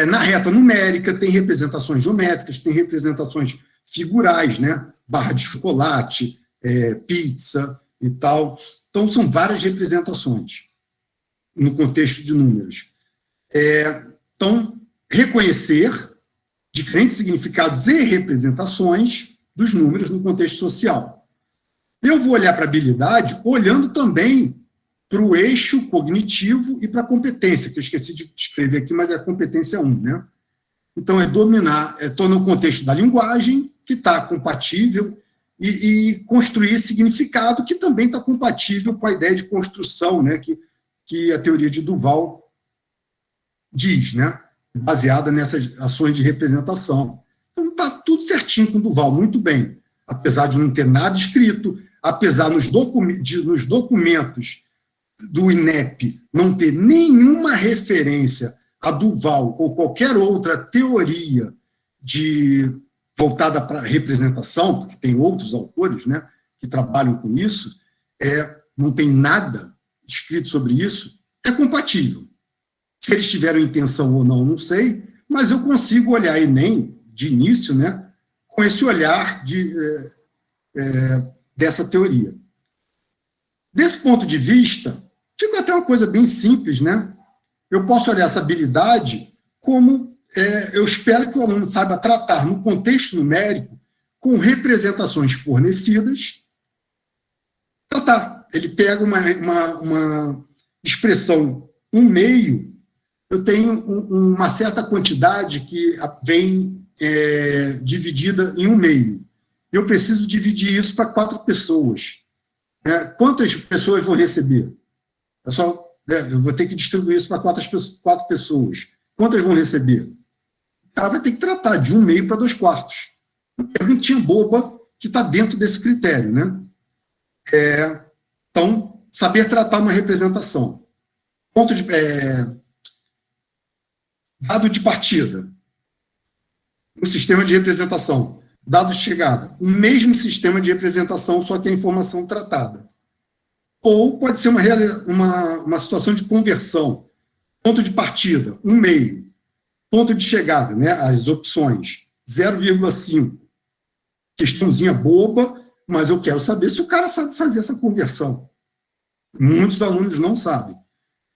na reta numérica tem representações geométricas, tem representações figurais, né? Barra de chocolate, pizza e tal. Então, são várias representações no contexto de números. Então, reconhecer diferentes significados e representações dos números no contexto social. Eu vou olhar para a habilidade olhando também para o eixo cognitivo e para a competência, que eu esqueci de escrever aqui, mas é a competência 1, né? Então, é dominar, estou no contexto da linguagem, que está compatível, e construir significado, que também está compatível com a ideia de construção, né, que a teoria de Duval diz, né? Baseada nessas ações de representação. Então, está tudo certinho com o Duval, muito bem. Apesar de não ter nada escrito, apesar nos documentos do INEP não ter nenhuma referência a Duval ou qualquer outra teoria voltada para a representação, porque tem outros autores, né, que trabalham com isso, não tem nada escrito sobre isso, é compatível. Se eles tiveram intenção ou não, não sei, mas eu consigo olhar Enem, de início, né, com esse olhar dessa teoria. Desse ponto de vista, fica até uma coisa bem simples, né? Eu posso olhar essa habilidade como eu espero que o aluno saiba tratar no contexto numérico com representações fornecidas. Tratar. Ele pega uma expressão 1/2, eu tenho uma certa quantidade que vem dividida em 1/2. Eu preciso dividir isso para 4 pessoas. Quantas pessoas vão receber? Eu vou ter que distribuir isso para 4 pessoas. Quantas vão receber? O cara vai ter que tratar de 1/2 para 2/4. Uma perguntinha boba que está dentro desse critério, né? Então, saber tratar uma representação. Dado de partida. Um sistema de representação. Dado de chegada. O mesmo sistema de representação, só que a informação tratada. Ou pode ser uma situação de conversão. Ponto de partida, 1/2. Ponto de chegada, né, as opções, 0,5. Questãozinha boba, mas eu quero saber se o cara sabe fazer essa conversão. Muitos alunos não sabem.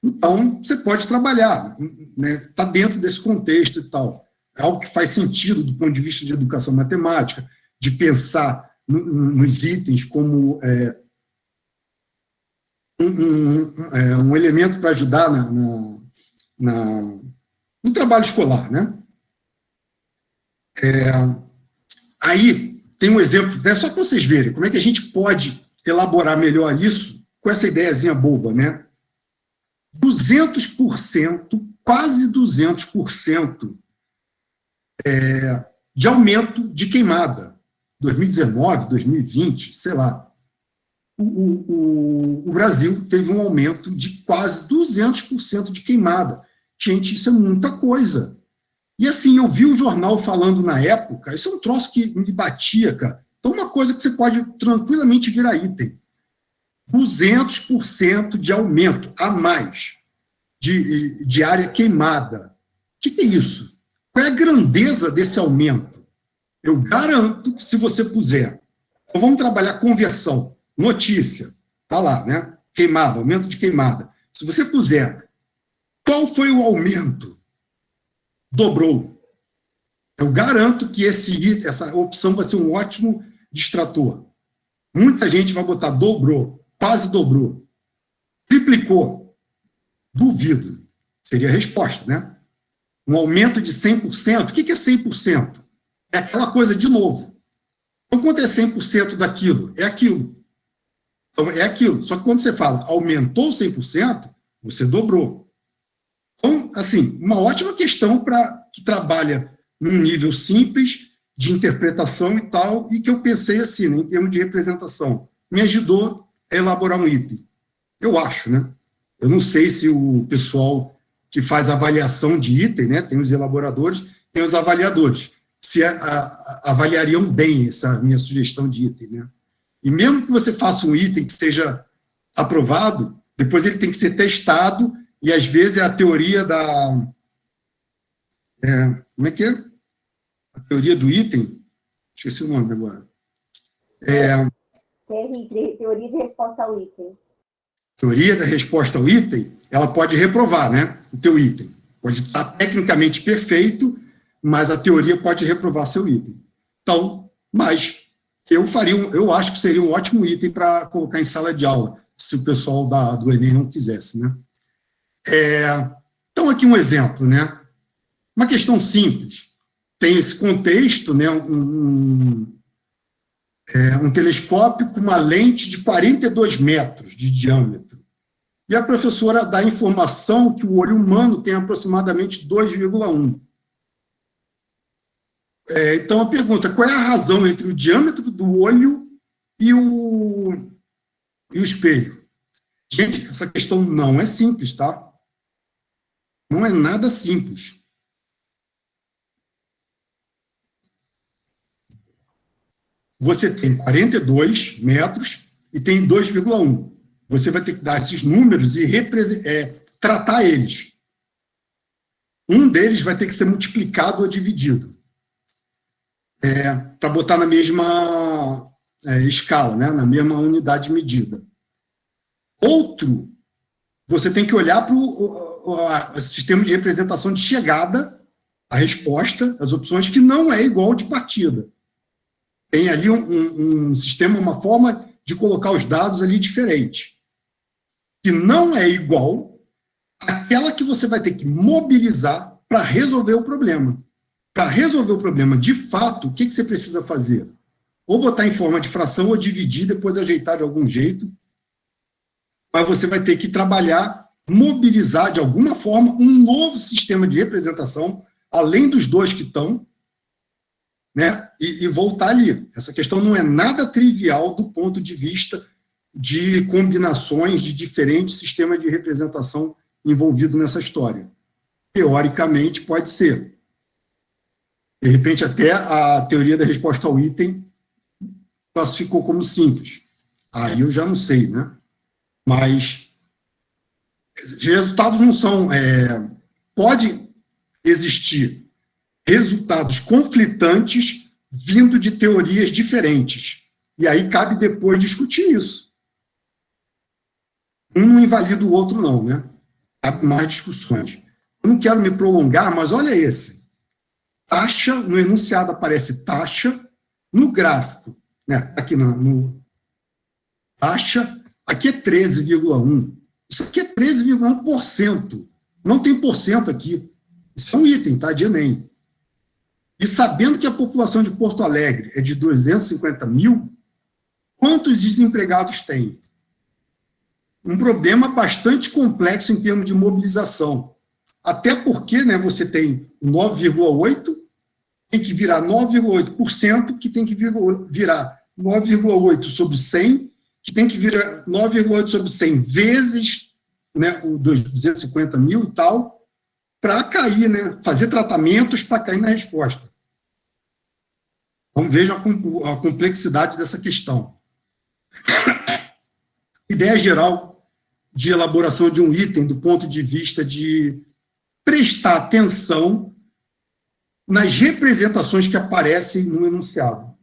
Então, você pode trabalhar, né, tá dentro desse contexto e tal. É algo que faz sentido do ponto de vista de educação matemática, de pensar nos itens como um elemento para ajudar no trabalho escolar, né? Aí tem um exemplo, só para vocês verem como é que a gente pode elaborar melhor isso com essa ideiazinha boba, né? 200%, quase 200% de aumento de queimada. 2019, 2020, sei lá. O Brasil teve um aumento de quase 200% de queimada. Gente, isso é muita coisa. E assim, eu vi o jornal falando na época, isso é um troço que me batia, cara. Então, uma coisa que você pode tranquilamente virar item. 200% de aumento a mais de área queimada. O que é isso? Qual é a grandeza desse aumento? Eu garanto que se você puser, então vamos trabalhar conversão, notícia, tá lá, né? Queimada, aumento de queimada. Se você puser, qual foi o aumento? Dobrou. Eu garanto que essa opção vai ser um ótimo distrator. Muita gente vai botar dobrou, quase dobrou. Triplicou. Duvido. Seria a resposta, né? Um aumento de 100%. O que é 100%? É aquela coisa de novo. Então, quanto é 100% daquilo? É aquilo. Então, é aquilo. Só que quando você fala aumentou 100%, você dobrou. Então, assim, uma ótima questão para que trabalha num nível simples de interpretação e tal, e que eu pensei assim, né, em termos de representação. Me ajudou a elaborar um item. Eu acho, né? Eu não sei se o pessoal que faz avaliação de item, né, tem os elaboradores, tem os avaliadores, se avaliariam bem essa minha sugestão de item, né? E mesmo que você faça um item que seja aprovado, depois ele tem que ser testado, e às vezes é a teoria como é que é? A teoria do item? Esqueci o nome agora. Teoria de resposta ao item. Teoria da resposta ao item, ela pode reprovar, né, o teu item. Pode estar tecnicamente perfeito, mas a teoria pode reprovar seu item. Então, mas eu acho que seria um ótimo item para colocar em sala de aula, se o pessoal do Enem não quisesse, né? Então, aqui um exemplo, né? Uma questão simples. Tem esse contexto, né? Um telescópio com uma lente de 42 metros de diâmetro. E a professora dá a informação que o olho humano tem aproximadamente 2,1. Então, a pergunta, qual é a razão entre o diâmetro do olho e o espelho? Gente, essa questão não é simples, tá? Não é nada simples. Você tem 42 metros e tem 2,1. Você vai ter que dar esses números e tratar eles. Um deles vai ter que ser multiplicado ou dividido. Para botar na mesma escala, né? Na mesma unidade de medida. Outro, você tem que olhar para o sistema de representação de chegada, a resposta, as opções, que não é igual ao de partida. Tem ali um sistema, uma forma de colocar os dados ali diferente, que não é igual àquela que você vai ter que mobilizar para resolver o problema. Para resolver o problema, de fato, o que você precisa fazer? Ou botar em forma de fração, ou dividir, depois ajeitar de algum jeito, mas você vai ter que trabalhar, mobilizar de alguma forma um novo sistema de representação, além dos dois que estão, né, e voltar ali. Essa questão não é nada trivial do ponto de vista de combinações de diferentes sistemas de representação envolvidos nessa história. Teoricamente, pode ser. De repente, até a teoria da resposta ao item classificou como simples. Aí eu já não sei, né? Mas os resultados não são... pode existir resultados conflitantes vindo de teorias diferentes. E aí cabe depois discutir isso. Um não invalida o outro, não, né? Cabe mais discussões. Eu não quero me prolongar, mas olha esse. Taxa, no enunciado aparece taxa, no gráfico, né? Aqui no taxa, aqui é 13,1. Isso aqui é 13,1%. Não tem porcento aqui. Isso é um item, tá? De Enem. E sabendo que a população de Porto Alegre é de 250 mil, quantos desempregados tem? Um problema bastante complexo em termos de mobilização. Até porque, né, você tem 9,8, tem que virar 9,8%, que tem que virar 9,8 sobre 100, que tem que virar 9,8 sobre 100 vezes, né, o 250 mil e tal, para cair, né, fazer tratamentos para cair na resposta. Então, vejam a complexidade dessa questão. Ideia geral de elaboração de um item do ponto de vista de prestar atenção nas representações que aparecem no enunciado.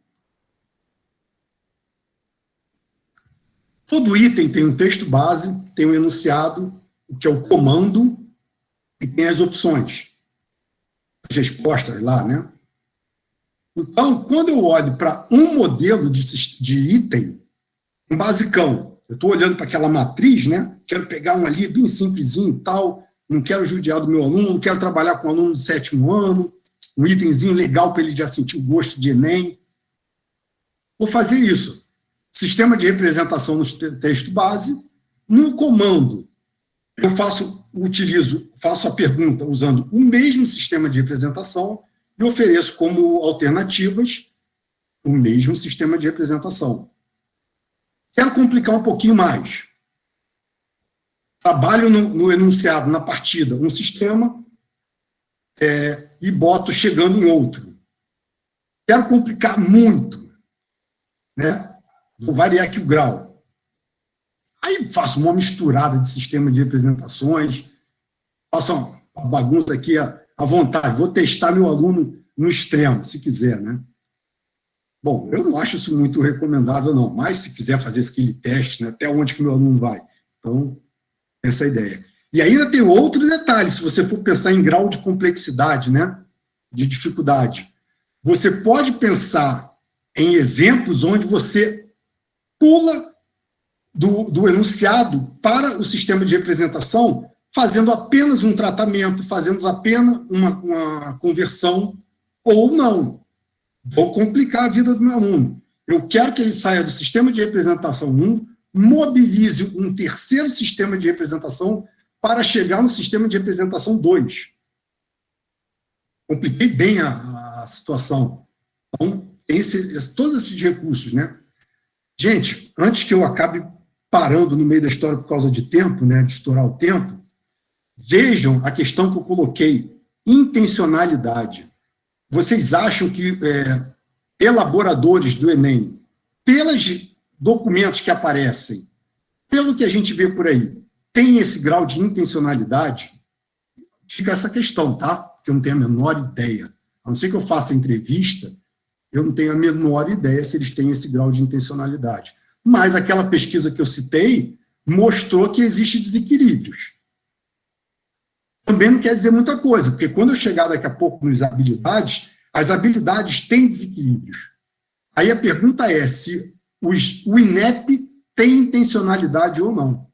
Todo item tem um texto base, tem um enunciado, que é o comando, e tem as opções, as respostas lá, né? Então, quando eu olho para um modelo de item, um basicão, eu estou olhando para aquela matriz, né? Quero pegar um ali bem simplesinho e tal, não quero judiar do meu aluno, não quero trabalhar com um aluno do 7º ano, um itemzinho legal para ele já sentir o gosto de Enem. Vou fazer isso. Sistema de representação no texto base, no comando, eu faço a pergunta usando o mesmo sistema de representação e ofereço como alternativas o mesmo sistema de representação. Quero complicar um pouquinho mais. Trabalho no enunciado, na partida, um sistema e boto chegando em outro. Quero complicar muito, né? Vou variar aqui o grau. Aí faço uma misturada de sistema de representações, faço uma bagunça aqui à vontade. Vou testar meu aluno no extremo, se quiser, né? Bom, eu não acho isso muito recomendável, não, mas se quiser fazer aquele teste, né, até onde que meu aluno vai. Então, essa é a ideia. E ainda tem outro detalhe, se você for pensar em grau de complexidade, né, de dificuldade. Você pode pensar em exemplos onde você pula do enunciado para o sistema de representação, fazendo apenas um tratamento, fazendo apenas uma conversão, ou não. Vou complicar a vida do meu aluno. Eu quero que ele saia do sistema de representação 1 mobilize um terceiro sistema de representação para chegar no sistema de representação 2. Compliquei bem a situação. Então, tem todos esses recursos, né? Gente, antes que eu acabe parando no meio da história por causa de tempo, né, de estourar o tempo, vejam a questão que eu coloquei, intencionalidade. Vocês acham que elaboradores do Enem, pelos documentos que aparecem, pelo que a gente vê por aí, tem esse grau de intencionalidade? Fica essa questão, tá? Porque eu não tenho a menor ideia. A não ser que eu faça entrevista, eu não tenho a menor ideia se eles têm esse grau de intencionalidade. Mas aquela pesquisa que eu citei mostrou que existe desequilíbrios. Também não quer dizer muita coisa, porque quando eu chegar daqui a pouco nas habilidades, as habilidades têm desequilíbrios. Aí a pergunta é se o INEP tem intencionalidade ou não.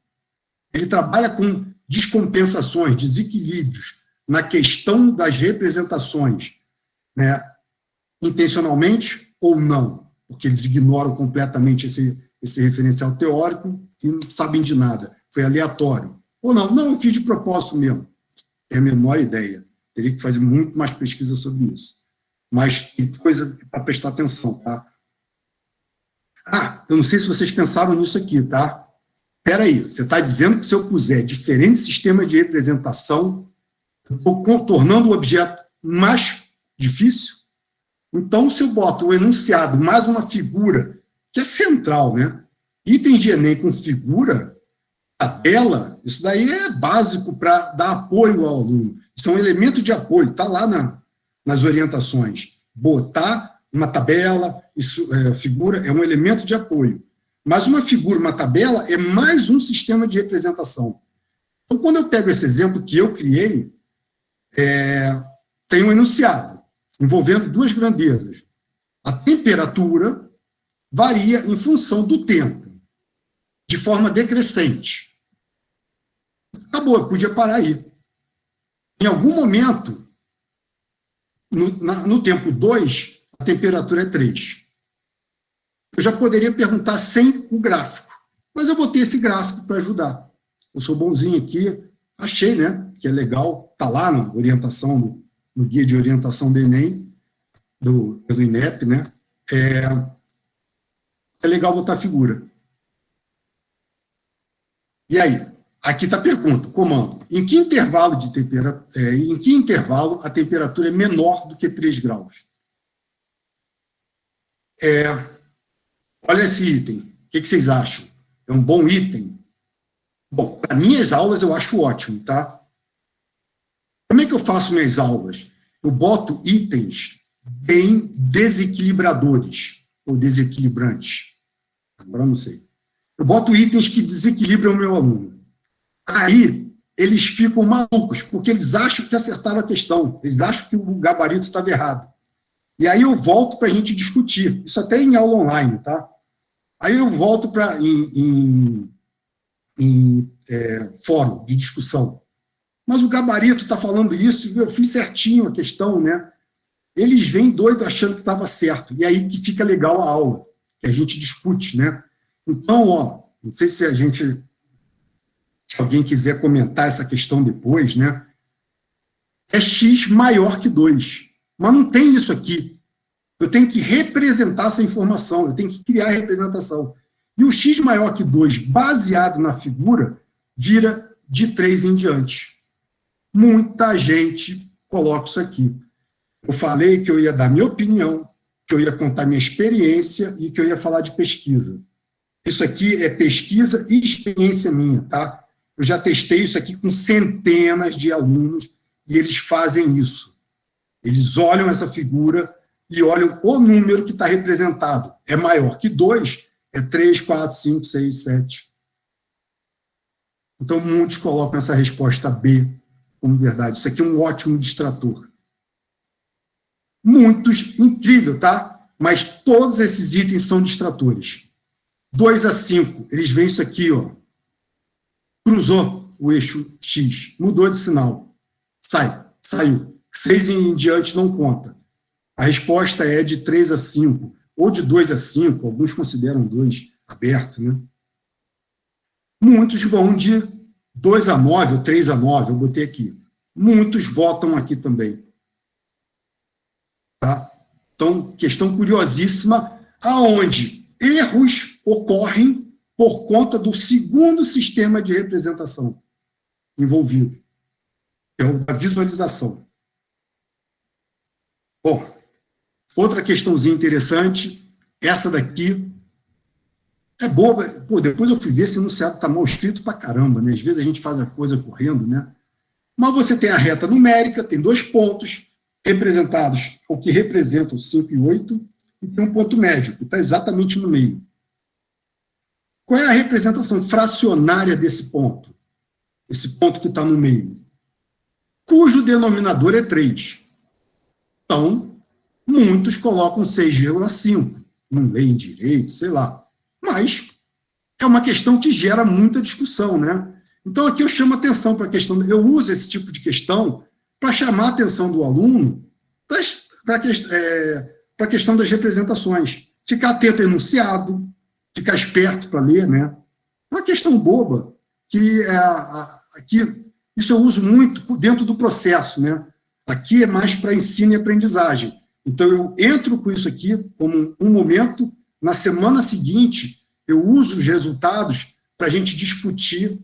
Ele trabalha com descompensações, desequilíbrios na questão das representações, né? Intencionalmente ou não, porque eles ignoram completamente esse referencial teórico e não sabem de nada. Foi aleatório. Ou não, eu fiz de propósito mesmo. Tenho a menor ideia. Teria que fazer muito mais pesquisa sobre isso. Mas tem coisa para prestar atenção, tá? Eu não sei se vocês pensaram nisso aqui, tá? Espera aí, você está dizendo que se eu puser diferentes sistemas de representação, eu estou contornando o objeto mais difícil? Então, se eu boto o enunciado mais uma figura, que é central, né? Itens de Enem com figura, tabela, isso daí é básico para dar apoio ao aluno. Isso é um elemento de apoio, está lá nas orientações. Botar uma tabela, figura é um elemento de apoio. Mas uma figura, uma tabela, é mais um sistema de representação. Então, quando eu pego esse exemplo que eu criei, tem um enunciado, envolvendo duas grandezas. A temperatura varia em função do tempo, de forma decrescente. Acabou, eu podia parar aí. Em algum momento, no tempo 2, a temperatura é 3. Eu já poderia perguntar sem o gráfico, mas eu botei esse gráfico para ajudar. Eu sou bonzinho aqui, achei, né, que é legal, está lá na orientação, no guia de orientação do Enem, pelo INEP, né, é legal botar figura. E aí, aqui está a pergunta, comando, em que intervalo a temperatura é menor do que 3 graus? Olha esse item, o que vocês acham? É um bom item? Bom, para minhas aulas eu acho ótimo, tá? Como é que eu faço minhas aulas? Eu boto itens bem desequilibradores, ou desequilibrantes. Agora eu não sei. Eu boto itens que desequilibram o meu aluno. Aí, eles ficam malucos, porque eles acham que acertaram a questão, eles acham que o gabarito estava errado. E aí eu volto para a gente discutir, isso até em aula online, tá? Aí eu volto em fórum de discussão. Mas o gabarito está falando isso, e eu fiz certinho a questão, né? Eles vêm doido achando que estava certo, e aí que fica legal a aula, que a gente discute, né? Então, não sei se alguém quiser comentar essa questão depois, né? É x maior que 2. Mas não tem isso aqui. Eu tenho que representar essa informação, eu tenho que criar a representação. E o x maior que 2, baseado na figura, vira de 3 em diante. Muita gente coloca isso aqui. Eu falei que eu ia dar minha opinião, que eu ia contar minha experiência e que eu ia falar de pesquisa. Isso aqui é pesquisa e experiência minha, tá? Eu já testei isso aqui com centenas de alunos e eles fazem isso. Eles olham essa figura e olham o número que está representado. É maior que 2, é 3, 4, 5, 6, 7. Então, muitos colocam essa resposta B como verdade. Isso aqui é um ótimo distrator. Muitos, incrível, tá? Mas todos esses itens são distratores. 2 a 5, eles veem isso aqui, ó. Cruzou o eixo X, mudou de sinal. Saiu. 6 em diante não conta. A resposta é de 3 a 5, ou de 2 a 5, alguns consideram 2 aberto, né? Muitos vão de 2-9 ou 3-9, eu botei aqui. Muitos votam aqui também. Tá? Então, questão curiosíssima, aonde erros ocorrem por conta do segundo sistema de representação envolvido, que é o da visualização. Bom, outra questãozinha interessante, essa daqui é boba. Pô, depois eu fui ver se o enunciado está mal escrito pra caramba, né? Às vezes a gente faz a coisa correndo, né? Mas você tem a reta numérica, tem 2 pontos representados, ou que representam 5 e 8, e tem um ponto médio, que está exatamente no meio. Qual é a representação fracionária desse ponto? Esse ponto que está no meio? Cujo denominador é 3. Então, muitos colocam 6,5. Não leem direito, sei lá. Mas é uma questão que gera muita discussão, né? Então, aqui eu chamo a atenção para a questão, eu uso esse tipo de questão para chamar a atenção do aluno para a questão das representações. Ficar atento ao enunciado, ficar esperto para ler, né? Uma questão boba, que isso eu uso muito dentro do processo, né? Aqui é mais para ensino e aprendizagem. Então, eu entro com isso aqui como um momento, na semana seguinte, eu uso os resultados para a gente discutir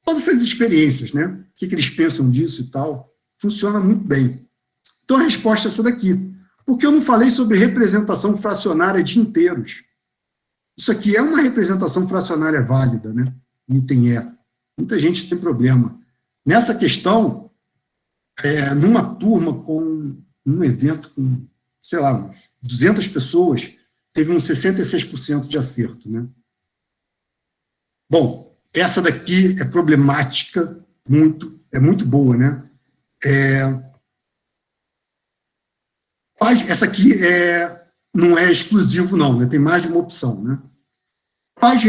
todas essas experiências, né? O que eles pensam disso e tal. Funciona muito bem. Então, a resposta é essa daqui. Porque eu não falei sobre representação fracionária de inteiros. Isso aqui é uma representação fracionária válida, né? Item E. Muita gente tem problema. Nessa questão, numa turma com um evento com, sei lá, uns 200 pessoas, teve uns 66% de acerto, né? Bom, essa daqui é problemática, é muito boa, né? Essa aqui não é exclusivo, não, né? Tem mais de uma opção, né? Quais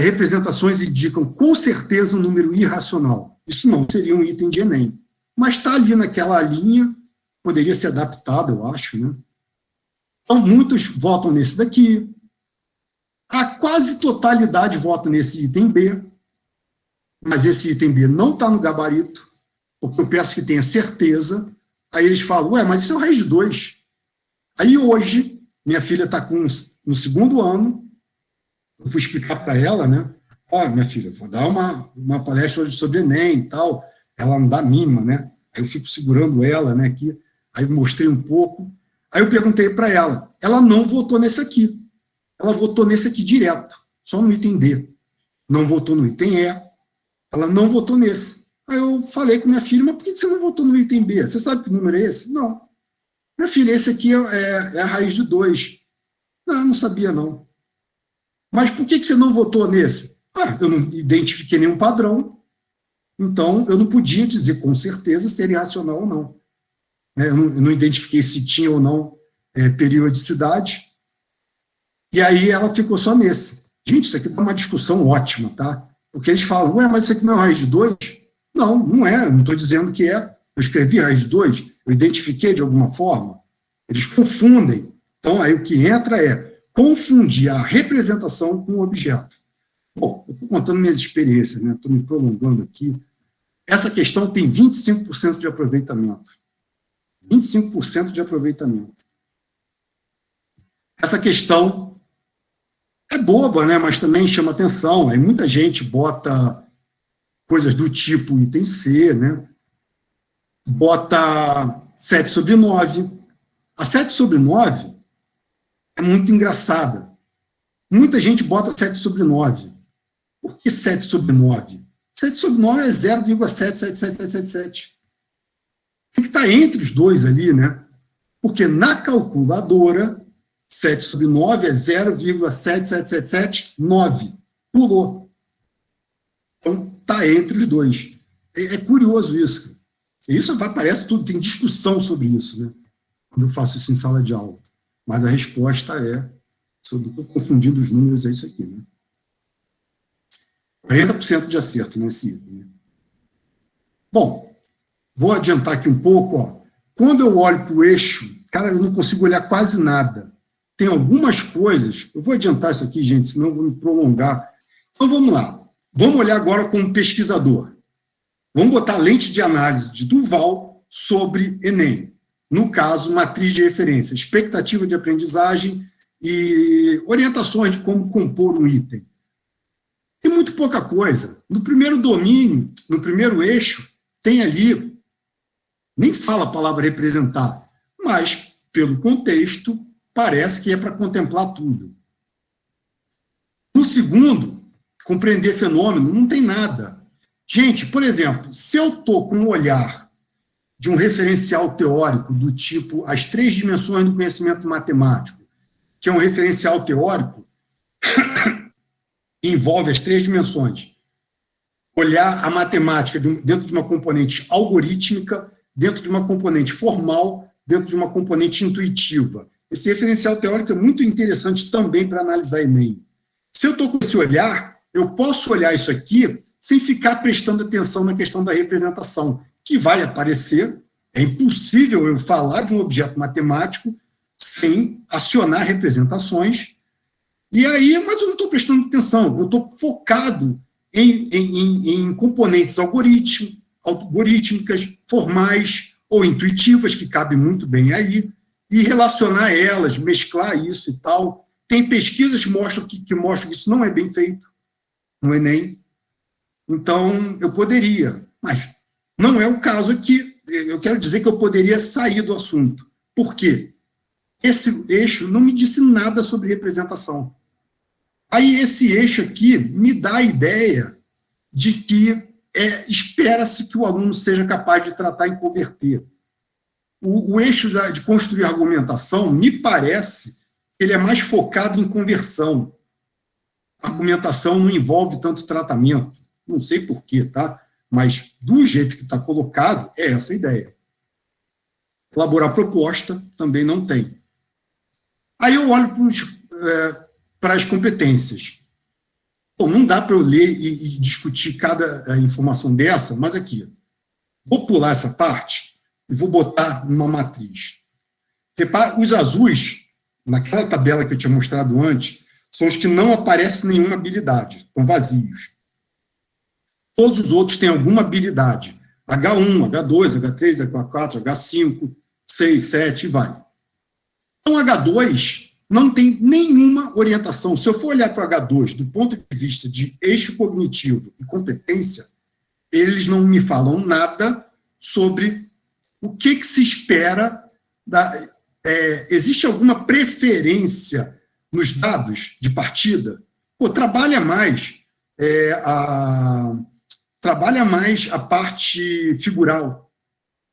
representações indicam com certeza um número irracional? Isso não seria um item de Enem, mas está ali naquela linha, poderia ser adaptado, eu acho, né? Então, muitos votam nesse daqui, a quase totalidade vota nesse item B, mas esse item B não está no gabarito, porque eu peço que tenha certeza. Aí eles falam, ué, mas isso é o raiz de 2. Aí hoje, minha filha está no segundo ano, eu fui explicar para ela, né? Ó, minha filha, vou dar uma palestra hoje sobre Enem e tal, ela não dá a mínima, né? Aí eu fico segurando ela, né, aqui, aí mostrei um pouco, aí eu perguntei para ela não votou nesse aqui, ela votou nesse aqui direto, só no item D, não votou no item E, ela não votou nesse. Aí eu falei com minha filha, mas por que você não votou no item B? Você sabe que número é esse? Não. Minha filha, esse aqui é a raiz de 2. Não, não sabia, não. Mas por que você não votou nesse? Eu não identifiquei nenhum padrão, então eu não podia dizer com certeza se era irracional ou não. Eu não identifiquei se tinha ou não periodicidade, e aí ela ficou só nesse. Gente, isso aqui dá uma discussão ótima, tá? Porque eles falam, ué, mas isso aqui não é raiz de 2? Não, não é, não estou dizendo que é. Eu escrevi raiz de 2, eu identifiquei de alguma forma. Eles confundem. Então, aí o que entra é confundir a representação com o objeto. Bom, eu estou contando minhas experiências, né? Estou me prolongando aqui. Essa questão tem 25% de aproveitamento. 25% de aproveitamento. Essa questão é boba, né? Mas também chama atenção. Aí muita gente bota coisas do tipo item C, né? Bota 7/9. A 7/9 é muito engraçada. Muita gente bota 7/9. Por que 7/9? 7/9 é 0,77777. Tem que estar entre os dois ali, né? Porque na calculadora, 7/9 é 0,77779. Pulou. Então, está entre os dois. É curioso isso. Isso parece tudo, tem discussão sobre isso, né? Quando eu faço isso em sala de aula. Mas a resposta estou confundindo os números, é isso aqui, né? 40% de acerto nesse item, né? Bom, vou adiantar aqui um pouco, ó. Quando eu olho para o eixo, cara, eu não consigo olhar quase nada. tem algumas coisas, eu vou adiantar isso aqui, gente, senão eu vou me prolongar. Então, vamos lá. Vamos olhar agora como pesquisador. Vamos botar a lente de análise de Duval sobre Enem. No caso, matriz de referência, expectativa de aprendizagem e orientações de como compor um item. Tem muito pouca coisa. No primeiro domínio, no primeiro eixo, tem ali, nem fala a palavra representar, mas, pelo contexto, parece que é para contemplar tudo. No segundo, compreender fenômeno, não tem nada. Gente, por exemplo, se eu estou com um olhar de um referencial teórico do tipo as 3 dimensões do conhecimento matemático, que é um referencial teórico, envolve as 3 dimensões. Olhar a matemática dentro de uma componente algorítmica, dentro de uma componente formal, dentro de uma componente intuitiva. Esse referencial teórico é muito interessante também para analisar Enem. Se eu estou com esse olhar, eu posso olhar isso aqui sem ficar prestando atenção na questão da representação, que vai aparecer. É impossível eu falar de um objeto matemático sem acionar representações. E aí, mas eu não estou prestando atenção, eu estou focado em componentes algorítmicas, formais ou intuitivas, que cabem muito bem aí, e relacionar elas, mesclar isso e tal. Tem pesquisas que mostram que isso não é bem feito no Enem. Então, eu poderia, mas não é o caso aqui. Eu quero dizer que eu poderia sair do assunto. Por quê? Esse eixo não me disse nada sobre representação. Aí, esse eixo aqui me dá a ideia de que espera-se que o aluno seja capaz de tratar e converter. O eixo de construir argumentação, me parece, ele é mais focado em conversão. A argumentação não envolve tanto tratamento. Não sei porquê, tá? Mas, do jeito que está colocado, é essa a ideia. Elaborar proposta também não tem. Aí eu olho para as competências. Bom, não dá para eu ler e discutir cada informação dessa, mas aqui, vou pular essa parte e vou botar numa matriz. Repara, os azuis, naquela tabela que eu tinha mostrado antes, são os que não aparece nenhuma habilidade, estão vazios. Todos os outros têm alguma habilidade. H1, H2, H3, H4, H5, 6, 7 e vai. Então, H2 não tem nenhuma orientação. Se eu for olhar para o H2 do ponto de vista de eixo cognitivo e competência, eles não me falam nada sobre o que se espera. Existe alguma preferência nos dados de partida? Pô, trabalha mais a parte figural,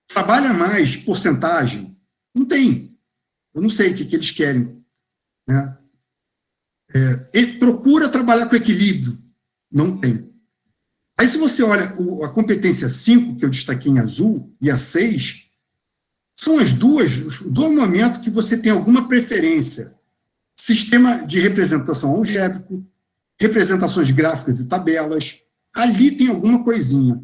trabalha mais porcentagem. Não tem. Eu não sei o que eles querem. Né? E procura trabalhar com equilíbrio. Não tem. Aí, se você olha a competência 5, que eu destaquei em azul, e a 6, são as duas, do momento que você tem alguma preferência. Sistema de representação algébrico, representações gráficas e tabelas. Ali tem alguma coisinha.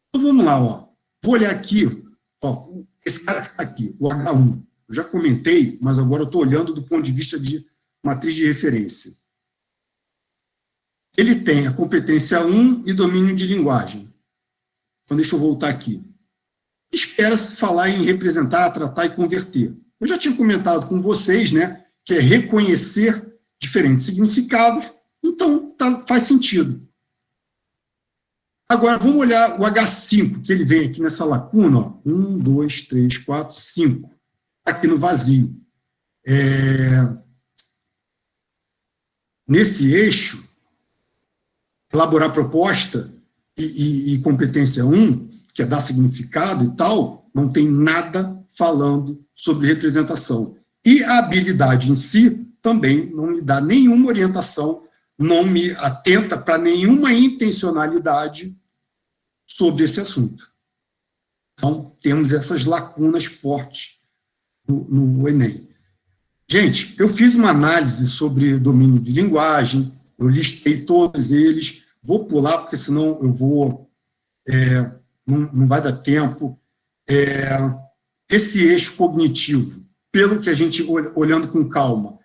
Então, vamos lá. Ó. Vou olhar aqui. Ó, esse cara que está aqui, o H1. Eu já comentei, mas agora eu estou olhando do ponto de vista de matriz de referência. Ele tem a competência 1 e domínio de linguagem. Então, deixa eu voltar aqui. Espera-se falar em representar, tratar e converter. Eu já tinha comentado com vocês, né, que é reconhecer diferentes significados, então faz sentido. Agora, vamos olhar o H5, que ele vem aqui nessa lacuna. Ó. 1, 2, 3, 4, 5. Aqui no vazio. Nesse eixo, elaborar proposta e competência 1, que é dar significado e tal, não tem nada falando sobre representação. E a habilidade em si também não me dá nenhuma orientação, não me atenta para nenhuma intencionalidade sobre esse assunto. Então, temos essas lacunas fortes no Enem. Gente, eu fiz uma análise sobre domínio de linguagem, eu listei todos eles, vou pular, porque senão eu vou... não vai dar tempo. Esse eixo cognitivo, pelo que a gente, olhando com calma,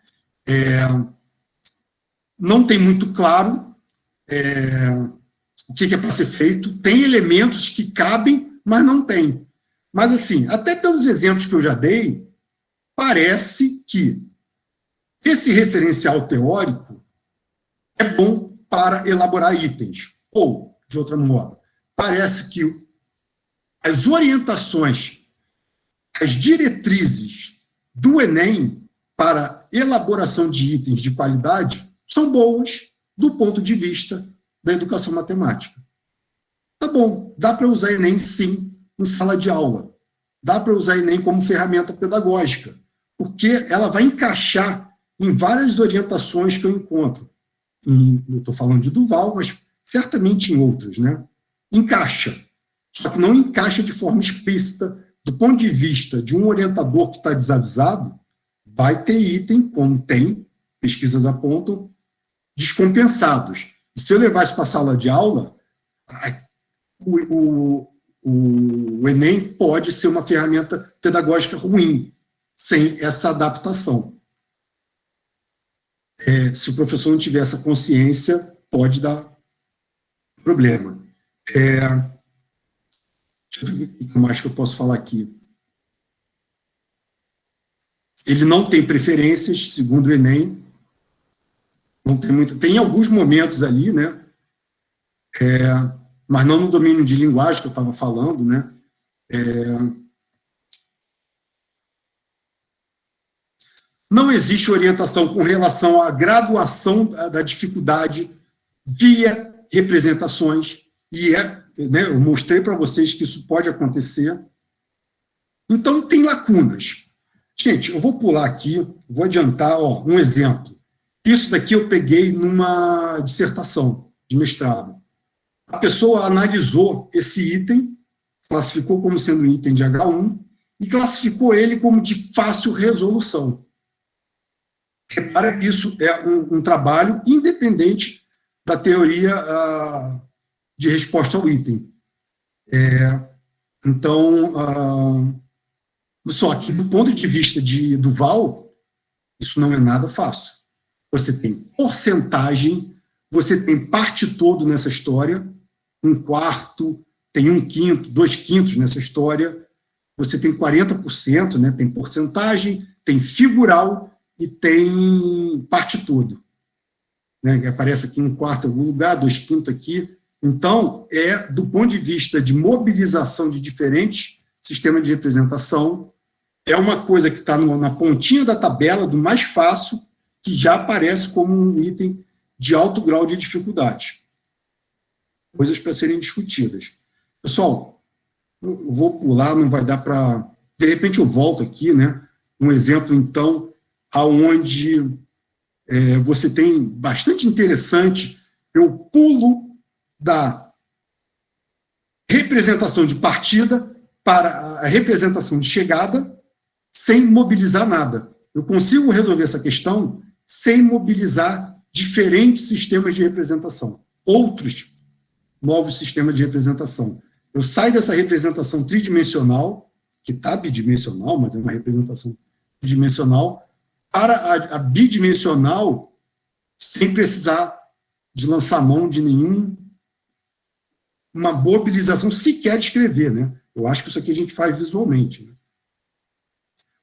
não tem muito claro o que é para ser feito. Tem elementos que cabem, mas não tem. Mas, assim, até pelos exemplos que eu já dei, parece que esse referencial teórico é bom para elaborar itens. Ou, de outra modo, parece que as orientações, as diretrizes do Enem para elaboração de itens de qualidade são boas do ponto de vista da educação matemática. Tá bom, dá para usar Enem, sim, em sala de aula. Dá para usar Enem como ferramenta pedagógica, porque ela vai encaixar em várias orientações que eu encontro. Eu estou falando de Duval, mas certamente em outras, né? Encaixa. Só que não encaixa de forma explícita. Do ponto de vista de um orientador que está desavisado, vai ter item, como tem, pesquisas apontam, descompensados. E se eu levar isso para a sala de aula, o Enem pode ser uma ferramenta pedagógica ruim, sem essa adaptação. Se o professor não tiver essa consciência, pode dar problema. Deixa eu ver o que mais que eu posso falar aqui. Ele não tem preferências, segundo o Enem. Não tem muito. Tem alguns momentos ali, né? Mas não no domínio de linguagem que eu estava falando, né? Não existe orientação com relação à graduação da dificuldade via representações, e né, eu mostrei para vocês que isso pode acontecer. Então, tem lacunas. Gente, eu vou pular aqui, vou adiantar um exemplo. Isso daqui eu peguei numa dissertação de mestrado. A pessoa analisou esse item, classificou como sendo um item de H1 e classificou ele como de fácil resolução. Repara que isso é um trabalho independente da teoria de resposta ao item. Então, só que do ponto de vista de Duval, isso não é nada fácil. Você tem porcentagem, você tem parte todo nessa história, 1/4, tem 1/5, 2/5 nessa história, você tem 40%, né, tem porcentagem, tem figural e tem parte todo. Né, que aparece aqui 1/4 em algum lugar, 2/5 aqui. Então, do ponto de vista de mobilização de diferentes sistemas de representação, é uma coisa que está na pontinha da tabela, do mais fácil, que já aparece como um item de alto grau de dificuldade. Coisas para serem discutidas. Pessoal, eu vou pular, não vai dar para... De repente eu volto aqui, né? Um exemplo, então, aonde você tem bastante interessante, eu pulo da representação de partida para a representação de chegada sem mobilizar nada. Eu consigo resolver essa questão sem mobilizar diferentes sistemas de representação, outros novos sistemas de representação. Eu saio dessa representação tridimensional, que está bidimensional, mas é uma representação tridimensional, para a bidimensional, sem precisar de lançar mão de uma mobilização sequer de escrever, né? Eu acho que isso aqui a gente faz visualmente, né?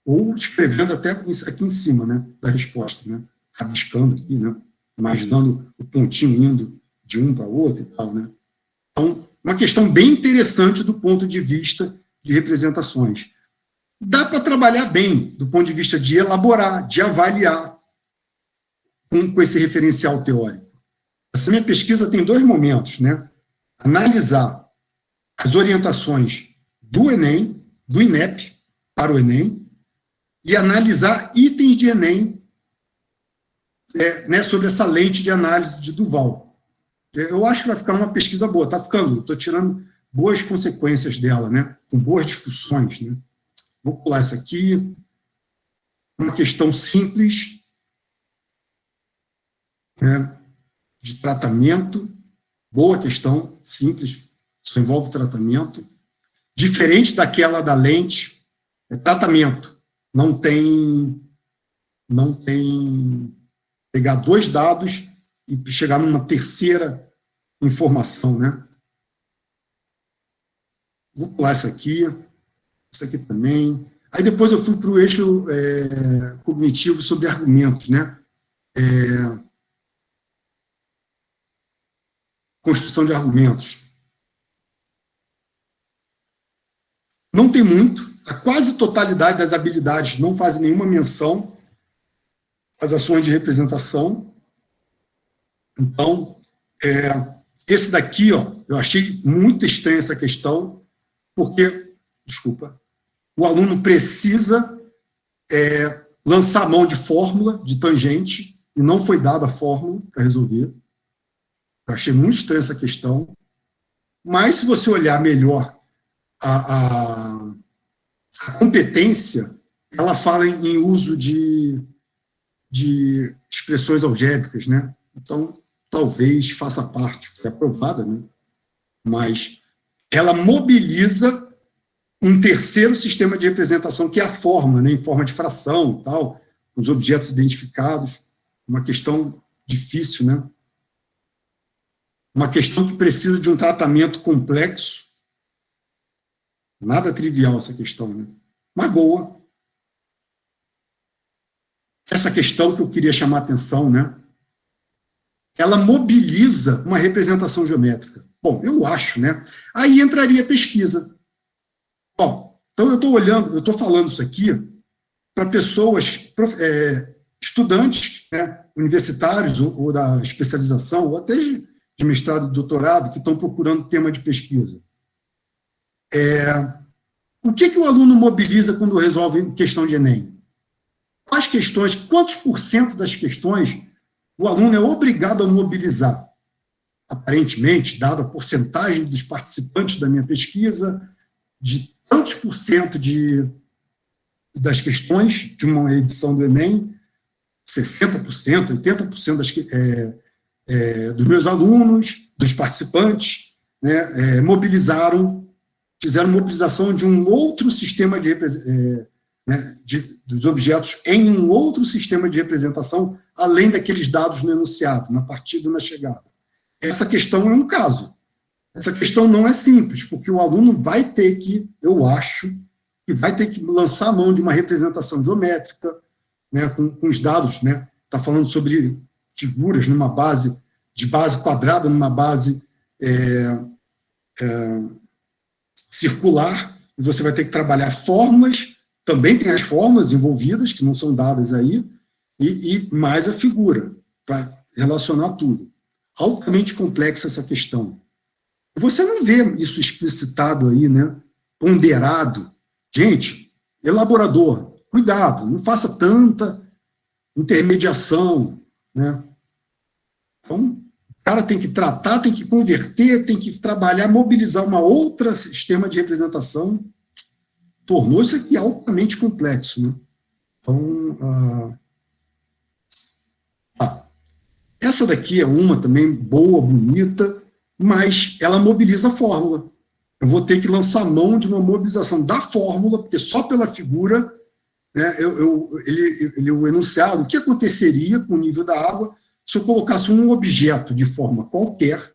Ou escrevendo até aqui em cima, né, da resposta, né? Rabiscando aqui, né? Imaginando o pontinho indo de um para o outro e tal, né? Então, uma questão bem interessante do ponto de vista de representações. Dá para trabalhar bem do ponto de vista de elaborar, de avaliar com esse referencial teórico. Essa minha pesquisa tem 2 momentos, né? Analisar as orientações do Enem, do INEP para o Enem, e analisar itens de Enem né, sobre essa lente de análise de Duval. Eu acho que vai ficar uma pesquisa boa, está ficando, estou tirando boas consequências dela, né, com boas discussões. Né. Vou pular essa aqui, uma questão simples, né, de tratamento, boa questão, simples, só envolve tratamento, diferente daquela da lente, tratamento. não tem pegar dois dados e chegar numa terceira informação, né? Vou pular isso aqui também. Aí depois eu fui para o eixo cognitivo sobre argumentos, né? Construção de argumentos. Não tem muito, a quase totalidade das habilidades não faz nenhuma menção às ações de representação. Então, esse daqui, ó, eu achei muito estranha essa questão, porque, desculpa, o aluno precisa lançar a mão de fórmula, de tangente, e não foi dada a fórmula para resolver. Eu achei muito estranha essa questão. Mas, se você olhar melhor a competência, ela fala em uso de expressões algébricas, né? Então, talvez faça parte, foi aprovada, né? Mas ela mobiliza um terceiro sistema de representação, que é a forma, né? Em forma de fração, tal, os objetos identificados, uma questão difícil, né? Uma questão que precisa de um tratamento complexo. Nada trivial essa questão, né? Mas boa. Essa questão que eu queria chamar a atenção, né? Ela mobiliza uma representação geométrica. Bom, eu acho, né? Aí entraria a pesquisa. Bom, então eu estou falando isso aqui para pessoas, estudantes, né, universitários ou da especialização, ou até de mestrado e doutorado, que estão procurando tema de pesquisa. O que o aluno mobiliza quando resolve questão de Enem? Quais questões, quantos % das questões o aluno é obrigado a mobilizar? Aparentemente, dada a porcentagem dos participantes da minha pesquisa, de tantos % das questões de uma edição do Enem, 60%, 80% dos meus alunos, dos participantes, né, fizeram mobilização de um outro sistema dos objetos em um outro sistema de representação, além daqueles dados no enunciado, na partida e na chegada. Essa questão é um caso. Essa questão não é simples, porque o aluno vai ter que, eu acho, que vai ter que lançar a mão de uma representação geométrica, né, com os dados, né? Está falando sobre figuras numa base, de base quadrada, numa base circular, e você vai ter que trabalhar fórmulas, também tem as fórmulas envolvidas, que não são dadas aí, e mais a figura, para relacionar tudo. Altamente complexa essa questão. Você não vê isso explicitado aí, né? Ponderado. Gente, elaborador, cuidado, não faça tanta intermediação, né? Então, o cara tem que tratar, tem que converter, tem que trabalhar, mobilizar uma outra sistema de representação. Tornou isso aqui altamente complexo, né? Então, essa daqui é uma também boa, bonita, mas ela mobiliza a fórmula. Eu vou ter que lançar mão de uma mobilização da fórmula, porque só pela figura, né, o enunciado, o que aconteceria com o nível da água se eu colocasse um objeto de forma qualquer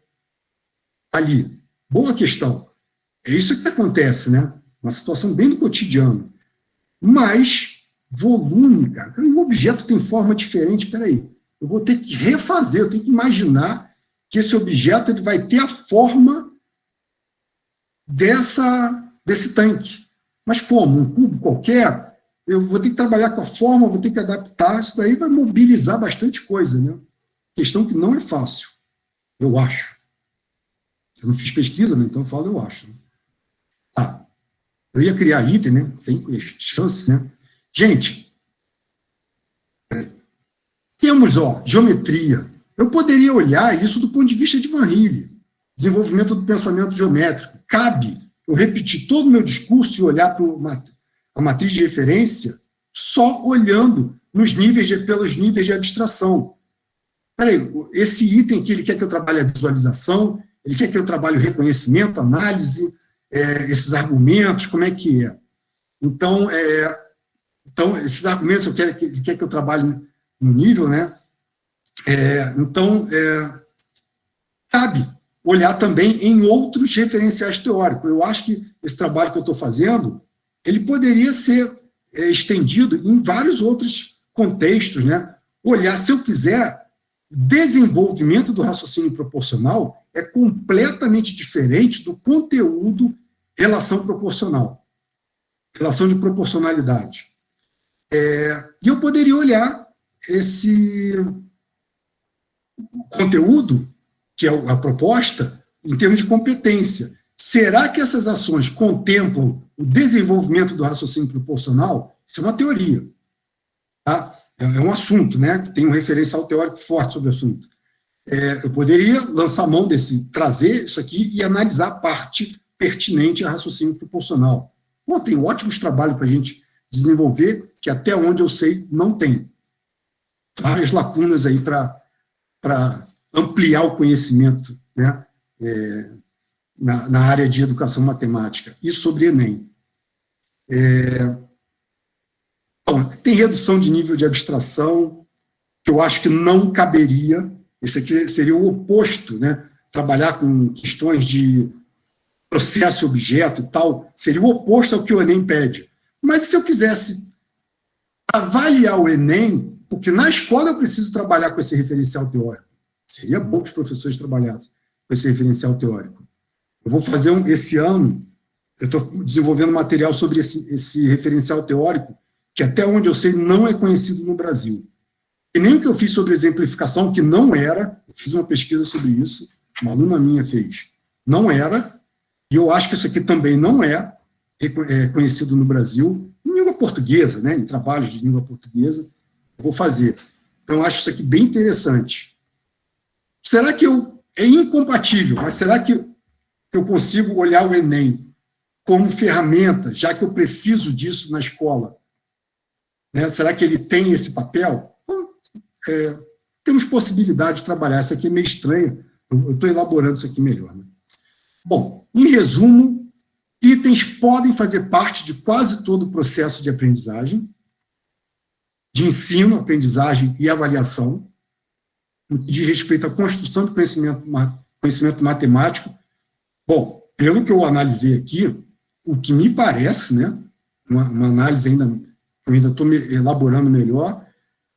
ali. Boa questão. É isso que acontece, né? Uma situação bem do cotidiano. Mas, volume, cara, um objeto tem forma diferente, peraí, eu vou ter que refazer, eu tenho que imaginar que esse objeto ele vai ter a forma desse tanque. Mas como? Um cubo qualquer? Eu vou ter que trabalhar com a forma, vou ter que adaptar, isso daí vai mobilizar bastante coisa, né? Questão que não é fácil, eu acho. Eu não fiz pesquisa, né? Então eu falo, eu acho. Eu ia criar item, né? Sem chance, né? Gente, temos, geometria. Eu poderia olhar isso do ponto de vista de Van Hille, desenvolvimento do pensamento geométrico. Cabe eu repetir todo o meu discurso e olhar para a matriz de referência só olhando pelos níveis de abstração. Peraí, esse item que ele quer que eu trabalhe a visualização, ele quer que eu trabalhe o reconhecimento, análise, esses argumentos, como é que é? Então, Então, esses argumentos, ele quer que eu trabalhe no nível, né? Então, cabe olhar também em outros referenciais teóricos. Eu acho que esse trabalho que eu estou fazendo, ele poderia ser estendido em vários outros contextos, né? Olhar, se eu quiser, desenvolvimento do raciocínio proporcional é completamente diferente do conteúdo relação proporcional, relação de proporcionalidade. E eu poderia olhar esse conteúdo, que é a proposta, em termos de competência. Será que essas ações contemplam o desenvolvimento do raciocínio proporcional? Isso é uma teoria. Tá? É um assunto, né, que tem um referencial teórico forte sobre o assunto. Eu poderia lançar mão trazer isso aqui e analisar a parte pertinente a raciocínio proporcional. Tem ótimos trabalhos para a gente desenvolver, que até onde eu sei, não tem. Várias lacunas aí para ampliar o conhecimento, né, na área de educação matemática e sobre Enem. Bom, tem redução de nível de abstração, que eu acho que não caberia. Esse aqui seria o oposto, né? Trabalhar com questões de processo e objeto e tal, seria o oposto ao que o Enem pede. Mas se eu quisesse avaliar o Enem, porque na escola eu preciso trabalhar com esse referencial teórico, seria bom que os professores trabalhassem com esse referencial teórico. Eu vou fazer esse ano, eu estou desenvolvendo material sobre esse referencial teórico, que até onde eu sei não é conhecido no Brasil. E nem o que eu fiz sobre exemplificação, que não era, eu fiz uma pesquisa sobre isso, uma aluna minha fez, não era, e eu acho que isso aqui também não é conhecido no Brasil, em língua portuguesa, né, em trabalhos de língua portuguesa, eu vou fazer. Então, eu acho isso aqui bem interessante. Será que é incompatível, mas será que eu consigo olhar o Enem como ferramenta, já que eu preciso disso na escola? Né? Será que ele tem esse papel? Bom, temos possibilidade de trabalhar. Isso aqui é meio estranho, eu estou elaborando isso aqui melhor. Né? Bom, em resumo, itens podem fazer parte de quase todo o processo de aprendizagem, de ensino, aprendizagem e avaliação, no que diz respeito à construção de conhecimento matemático. Bom, pelo que eu analisei aqui, o que me parece, né, uma análise ainda, eu ainda estou elaborando melhor,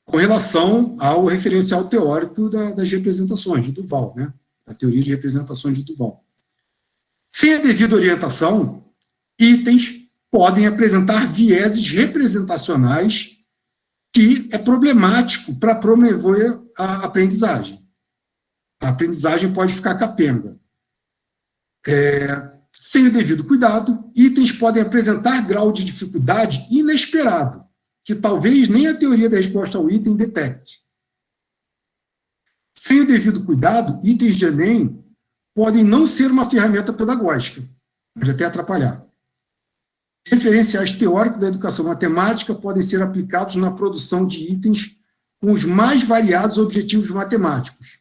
com relação ao referencial teórico das representações de Duval, né, da teoria de representações de Duval. Sem a devida orientação, itens podem apresentar vieses representacionais que é problemático para promover a aprendizagem. A aprendizagem pode ficar capenga. Sem o devido cuidado, itens podem apresentar grau de dificuldade inesperado, que talvez nem a teoria da resposta ao item detecte. Sem o devido cuidado, itens de Enem podem não ser uma ferramenta pedagógica, pode até atrapalhar. Referenciais teóricos da educação matemática podem ser aplicados na produção de itens com os mais variados objetivos matemáticos,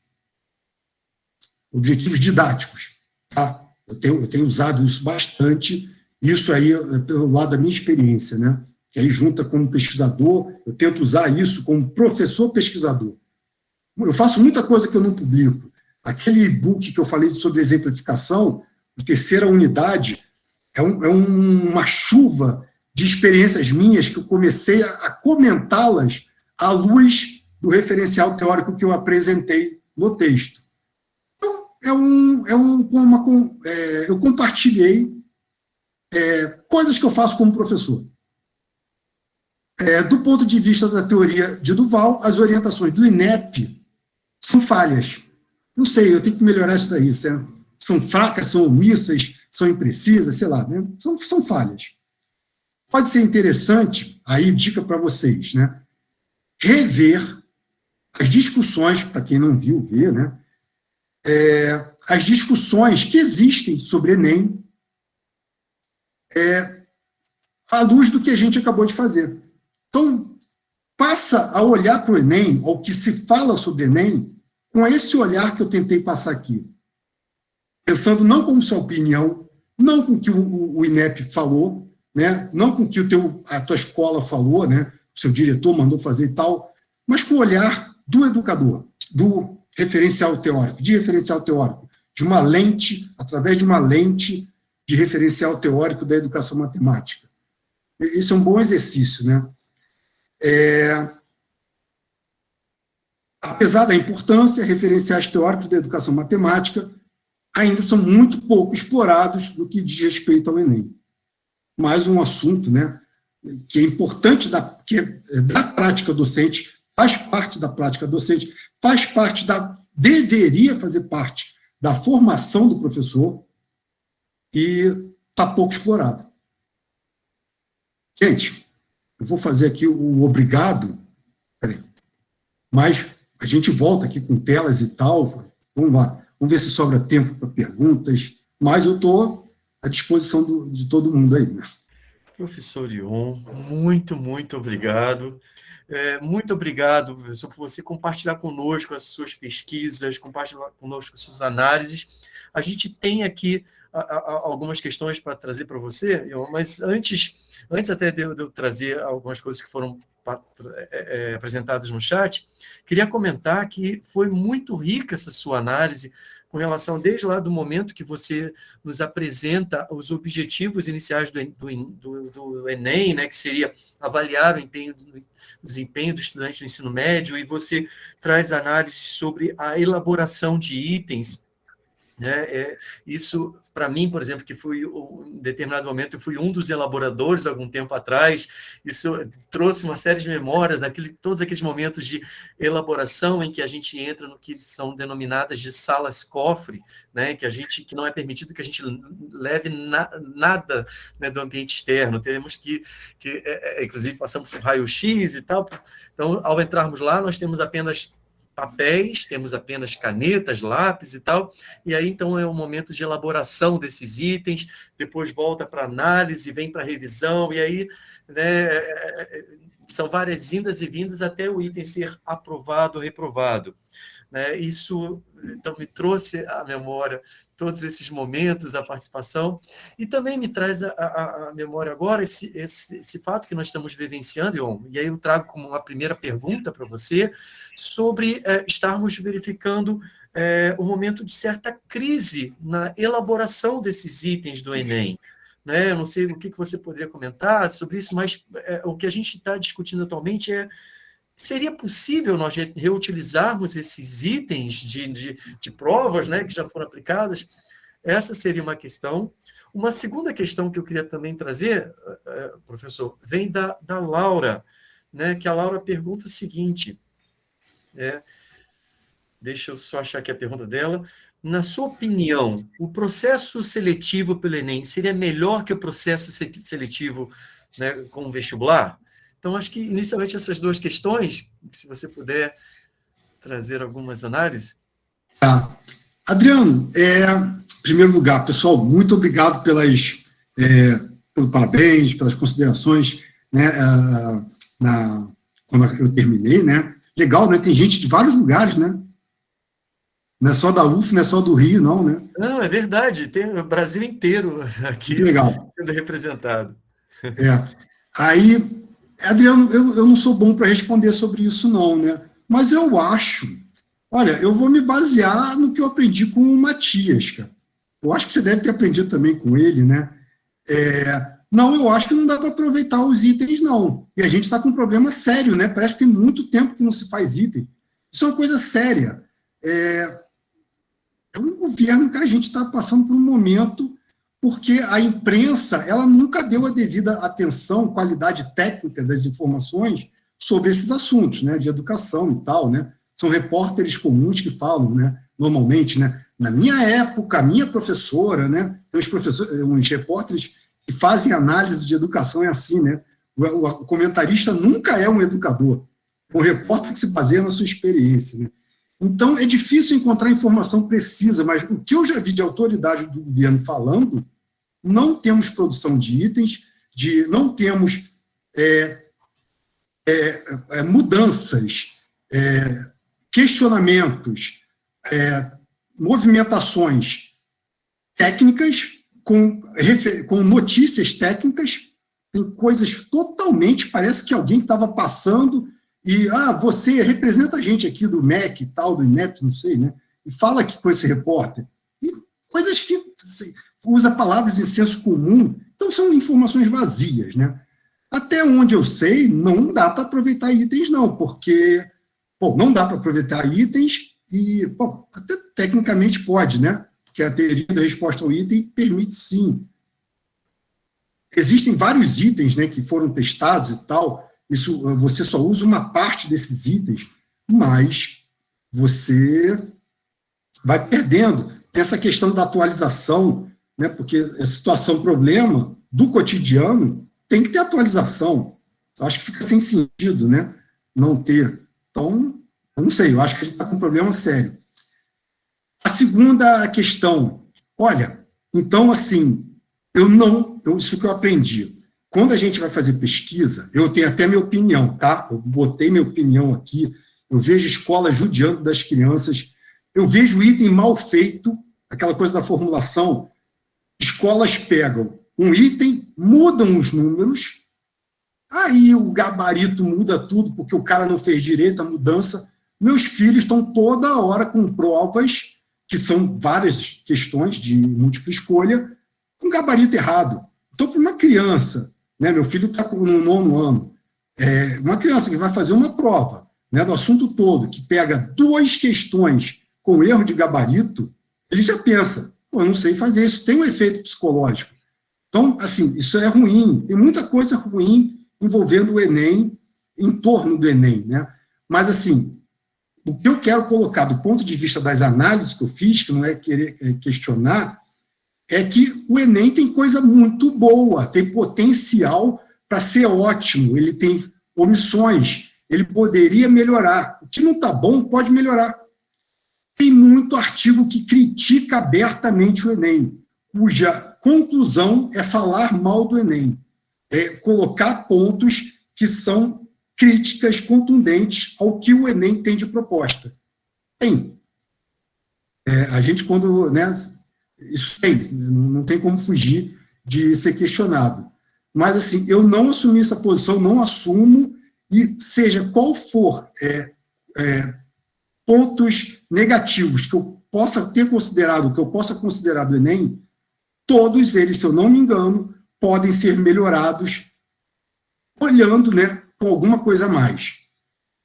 objetivos didáticos. Tá? Eu tenho usado isso bastante, isso aí pelo lado da minha experiência, né? Que aí junta como pesquisador, eu tento usar isso como professor pesquisador. Eu faço muita coisa que eu não publico. Aquele e-book que eu falei sobre exemplificação, a terceira unidade, é uma chuva de experiências minhas que eu comecei a comentá-las à luz do referencial teórico que eu apresentei no texto. Então, eu compartilhei coisas que eu faço como professor. Do ponto de vista da teoria de Duval, as orientações do INEP são falhas. Não sei, eu tenho que melhorar isso daí. São fracas, são omissas, são imprecisas, sei lá, né? São falhas. Pode ser interessante, aí dica para vocês, né? Rever as discussões, para quem não viu, ver, né? As discussões que existem sobre Enem à luz do que a gente acabou de fazer. Então, passa a olhar para o Enem, ao que se fala sobre Enem, com esse olhar que eu tentei passar aqui. Pensando não como sua opinião, não com o que o INEP falou, né? Não com o que a tua escola falou, né? O seu diretor mandou fazer e tal, mas com o olhar do educador, do referencial teórico, de referencial teórico, de uma lente, através de uma lente de referencial teórico da educação matemática. Esse é um bom exercício, né? Apesar da importância, referenciais teóricos da educação matemática ainda são muito pouco explorados no que diz respeito ao Enem. Mais um assunto, né, que é importante, que é da prática docente, faz parte da prática docente, deveria fazer parte da formação do professor e está pouco explorado. Gente, eu vou fazer aqui o obrigado, mas a gente volta aqui com telas e tal, vamos lá, vamos ver se sobra tempo para perguntas, mas eu estou à disposição de todo mundo aí, né? Professor Ion, muito obrigado. Muito obrigado, professor, por você compartilhar conosco as suas pesquisas, compartilhar conosco as suas análises. A gente tem aqui algumas questões para trazer para você, Ion, mas antes até de eu trazer algumas coisas que foram apresentadas no chat, queria comentar que foi muito rica essa sua análise com relação, desde lá do momento que você nos apresenta os objetivos iniciais do Enem, né, que seria avaliar o desempenho do estudante do ensino médio, e você traz análises sobre a elaboração de itens, né? Isso, para mim, por exemplo, que fui, em determinado momento, eu fui um dos elaboradores algum tempo atrás, isso trouxe uma série de memórias, todos aqueles momentos de elaboração em que a gente entra no que são denominadas de salas-cofre, né? Que não é permitido que a gente leve nada, né, do ambiente externo, teremos que inclusive, passamos por raio-x e tal. Então, ao entrarmos lá, nós temos apenas papéis, temos apenas canetas, lápis e tal, e aí então é o momento de elaboração desses itens, depois volta para análise, vem para revisão, e aí, né, são várias indas e vindas até o item ser aprovado ou reprovado, né? Isso, então, me trouxe à memória todos esses momentos, a participação, e também me traz à memória agora esse fato que nós estamos vivenciando, Ion, e aí eu trago como uma primeira pergunta para você, sobre estarmos verificando um momento de certa crise na elaboração desses itens do Enem, né? Eu não sei o que você poderia comentar sobre isso, mas o que a gente está discutindo atualmente seria possível nós reutilizarmos esses itens de provas, né, que já foram aplicadas? Essa seria uma questão. Uma segunda questão que eu queria também trazer, professor, vem da Laura, né, que a Laura pergunta o seguinte, deixa eu só achar aqui a pergunta dela. Na sua opinião, o processo seletivo pelo Enem seria melhor que o processo seletivo, né, com o vestibular? Então, acho que, inicialmente, essas duas questões, se você puder trazer algumas análises. Tá. Adriano, em primeiro lugar, pessoal, muito obrigado pelos parabéns, pelas considerações, né, quando eu terminei, né? Legal, né? Tem gente de vários lugares, né? Não é só da UF, não é só do Rio, não, né? Não, é verdade, tem o Brasil inteiro aqui sendo representado. Aí, Adriano, eu não sou bom para responder sobre isso, não, né? Mas eu acho, olha, eu vou me basear no que eu aprendi com o Matias, cara. Eu acho que você deve ter aprendido também com ele, né? Não, eu acho que não dá para aproveitar os itens, não. E a gente está com um problema sério, né? Parece que tem muito tempo que não se faz item. Isso é uma coisa séria. É um governo que a gente está passando por um momento, porque a imprensa ela nunca deu a devida atenção, qualidade técnica das informações sobre esses assuntos, né, de educação e tal, né? São repórteres comuns que falam, né, normalmente, né? Na minha época, a minha professora, né, tem uns repórteres que fazem análise de educação, é assim, né? O comentarista nunca é um educador, é um repórter que se baseia na sua experiência, né? Então, é difícil encontrar informação precisa, mas o que eu já vi de autoridade do governo falando, não temos produção de itens, não temos mudanças, questionamentos, movimentações técnicas, com notícias técnicas, tem coisas totalmente, parece que alguém que estava passando e, você representa a gente aqui do MEC e tal, do INEP, não sei, né? E fala aqui com esse repórter. E coisas que usa palavras em senso comum, então são informações vazias, né? Até onde eu sei, não dá para aproveitar itens, não, porque, não dá para aproveitar itens e, até tecnicamente pode, né? Porque a teoria da resposta ao item permite sim. Existem vários itens, né, que foram testados e tal, isso, você só usa uma parte desses itens, mas você vai perdendo. Tem essa questão da atualização, né, porque a situação, problema do cotidiano tem que ter atualização. Eu acho que fica sem sentido, né, não ter. Então, eu não sei, eu acho que a gente está com um problema sério. A segunda questão, olha, então, assim, isso que eu aprendi. Quando a gente vai fazer pesquisa, eu tenho até minha opinião, tá? Eu botei minha opinião aqui, eu vejo escola judiando das crianças, eu vejo item mal feito, aquela coisa da formulação, escolas pegam um item, mudam os números, aí o gabarito muda tudo, porque o cara não fez direito a mudança. Meus filhos estão toda hora com provas, que são várias questões de múltipla escolha, com gabarito errado. Então, para uma criança, né, meu filho está no 9º ano, uma criança que vai fazer uma prova, né, do assunto todo, que pega 2 questões com erro de gabarito, ele já pensa, eu não sei fazer isso, tem um efeito psicológico. Então, assim, isso é ruim, tem muita coisa ruim envolvendo o Enem, em torno do Enem, né? Mas, assim, o que eu quero colocar do ponto de vista das análises que eu fiz, que não é querer questionar, é que o Enem tem coisa muito boa, tem potencial para ser ótimo, ele tem omissões, ele poderia melhorar. O que não está bom pode melhorar. Tem muito artigo que critica abertamente o Enem, cuja conclusão é falar mal do Enem, é colocar pontos que são críticas contundentes ao que o Enem tem de proposta. Tem. A gente, quando... né, isso tem, não tem como fugir de ser questionado. Mas, assim, eu não assumi essa posição, não assumo, e seja qual for pontos negativos que eu possa ter considerado, que eu possa considerar do Enem, todos eles, se eu não me engano, podem ser melhorados olhando, né, com alguma coisa a mais.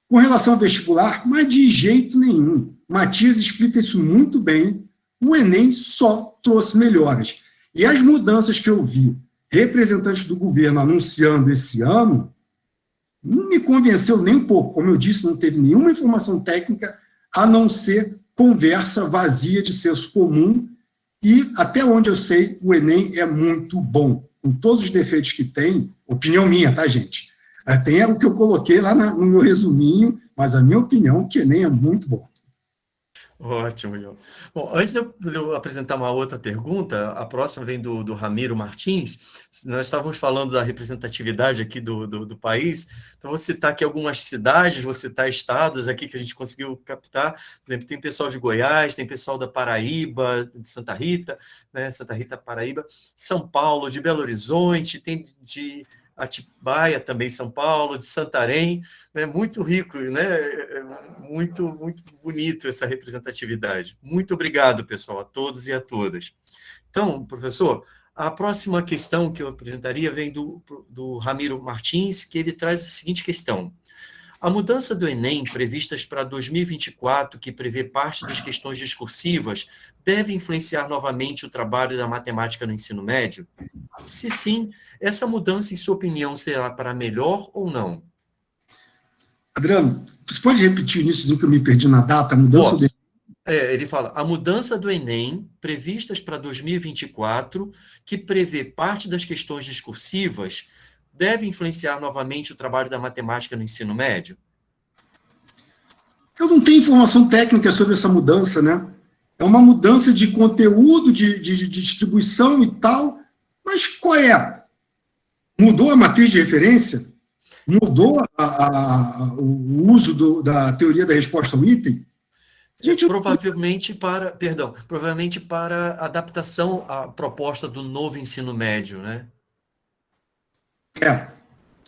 Com relação ao vestibular, mas de jeito nenhum. Matias explica isso muito bem. O Enem só trouxe melhoras. E as mudanças que eu vi representantes do governo anunciando esse ano, não me convenceu nem um pouco. Como eu disse, não teve nenhuma informação técnica, a não ser conversa vazia de senso comum, e, até onde eu sei, o Enem é muito bom. Com todos os defeitos que tem, opinião minha, tá, gente? Tem o que eu coloquei lá no meu resuminho, mas a minha opinião é que o Enem é muito bom. Ótimo, Ion. Bom, antes de eu apresentar uma outra pergunta, a próxima vem do Ramiro Martins. Nós estávamos falando da representatividade aqui do país, então vou citar aqui algumas cidades, vou citar estados aqui que a gente conseguiu captar. Por exemplo, tem pessoal de Goiás, tem pessoal da Paraíba, de Santa Rita, né, Santa Rita, Paraíba, São Paulo, de Belo Horizonte, tem de Atibaia também, São Paulo, de Santarém, né, muito rico, né, muito, muito bonito essa representatividade. Muito obrigado, pessoal, a todos e a todas. Então, professor, a próxima questão que eu apresentaria vem do Ramiro Martins, que ele traz a seguinte questão. A mudança do Enem, previstas para 2024, que prevê parte das questões discursivas, deve influenciar novamente o trabalho da matemática no ensino médio? Se sim, essa mudança, em sua opinião, será para melhor ou não? Adriano, você pode repetir o iníciozinho que eu me perdi na data, a mudança do... Ele fala, a mudança do Enem, previstas para 2024, que prevê parte das questões discursivas, deve influenciar novamente o trabalho da matemática no ensino médio? Eu não tenho informação técnica sobre essa mudança, né? É uma mudança de conteúdo, de distribuição e tal, mas qual é? Mudou a matriz de referência? Mudou o uso da teoria da resposta ao item? Provavelmente para adaptação à proposta do novo ensino médio, né?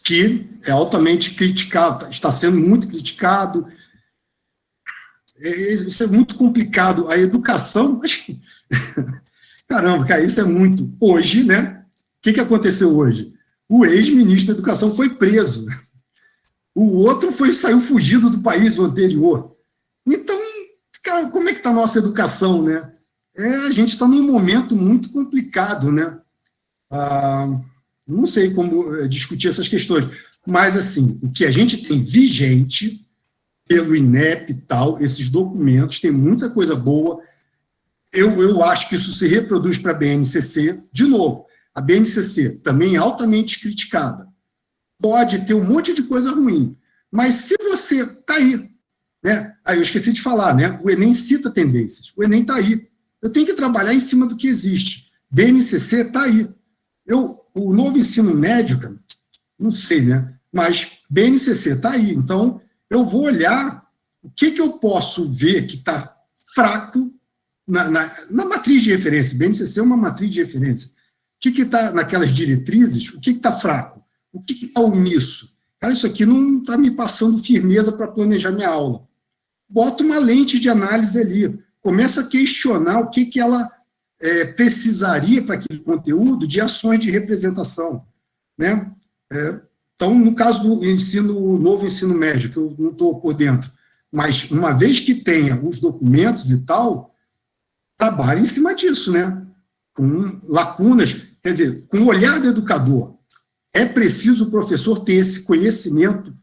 Que é altamente criticado, está sendo muito criticado. Isso é muito complicado. A educação, acho que... Caramba, cara, isso é muito... Hoje, né? O que aconteceu hoje? O ex-ministro da Educação foi preso. O outro saiu fugido do país, o anterior. Então, cara, como é que está a nossa educação, né? A gente está num momento muito complicado, né? Não sei como discutir essas questões, mas, assim, o que a gente tem vigente pelo INEP e tal, esses documentos, tem muita coisa boa. Eu acho que isso se reproduz para a BNCC. De novo, a BNCC também é altamente criticada. Pode ter um monte de coisa ruim, mas se você está aí, né? Aí eu esqueci de falar, né? O Enem cita tendências. O Enem está aí. Eu tenho que trabalhar em cima do que existe. BNCC está aí. O novo ensino médio, cara, não sei, né? Mas BNCC está aí. Então, eu vou olhar o que eu posso ver que está fraco na matriz de referência. BNCC é uma matriz de referência. O que está naquelas diretrizes? O que está fraco? O que está omisso? Cara, isso aqui não está me passando firmeza para planejar minha aula. Bota uma lente de análise ali. Começa a questionar o que ela precisaria para aquele conteúdo de ações de representação, né? Então, no caso do novo ensino médio, que eu não estou por dentro, mas uma vez que tenha os documentos e tal, trabalhe em cima disso, né? Com lacunas, quer dizer, com o olhar do educador. É preciso o professor ter esse conhecimento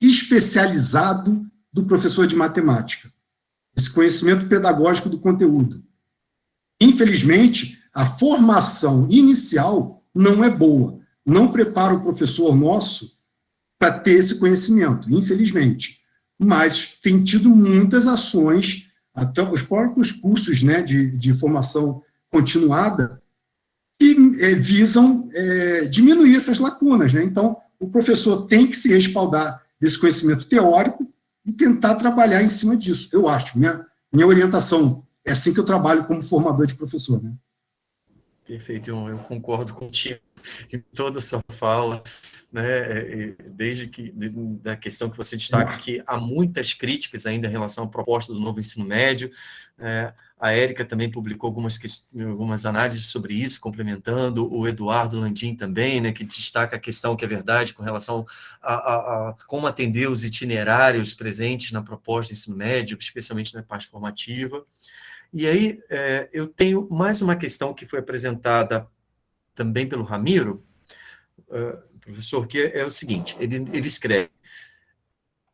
especializado do professor de matemática, esse conhecimento pedagógico do conteúdo. Infelizmente, a formação inicial não é boa, não prepara o professor nosso para ter esse conhecimento, infelizmente. Mas tem tido muitas ações, até os próprios cursos, né, de formação continuada, que visam diminuir essas lacunas, né? Então, o professor tem que se respaldar desse conhecimento teórico e tentar trabalhar em cima disso, eu acho. Minha orientação é assim que eu trabalho como formador de professor, né? Perfeito, eu concordo contigo em toda a sua fala, né? Da questão que você destaca, que há muitas críticas ainda em relação à proposta do novo ensino médio. A Érica também publicou algumas análises sobre isso, complementando, o Eduardo Landim também, né, que destaca a questão que é verdade com relação a como atender os itinerários presentes na proposta do ensino médio, especialmente na parte formativa. E aí, eu tenho mais uma questão que foi apresentada também pelo Ramiro, professor, que é o seguinte, ele escreve: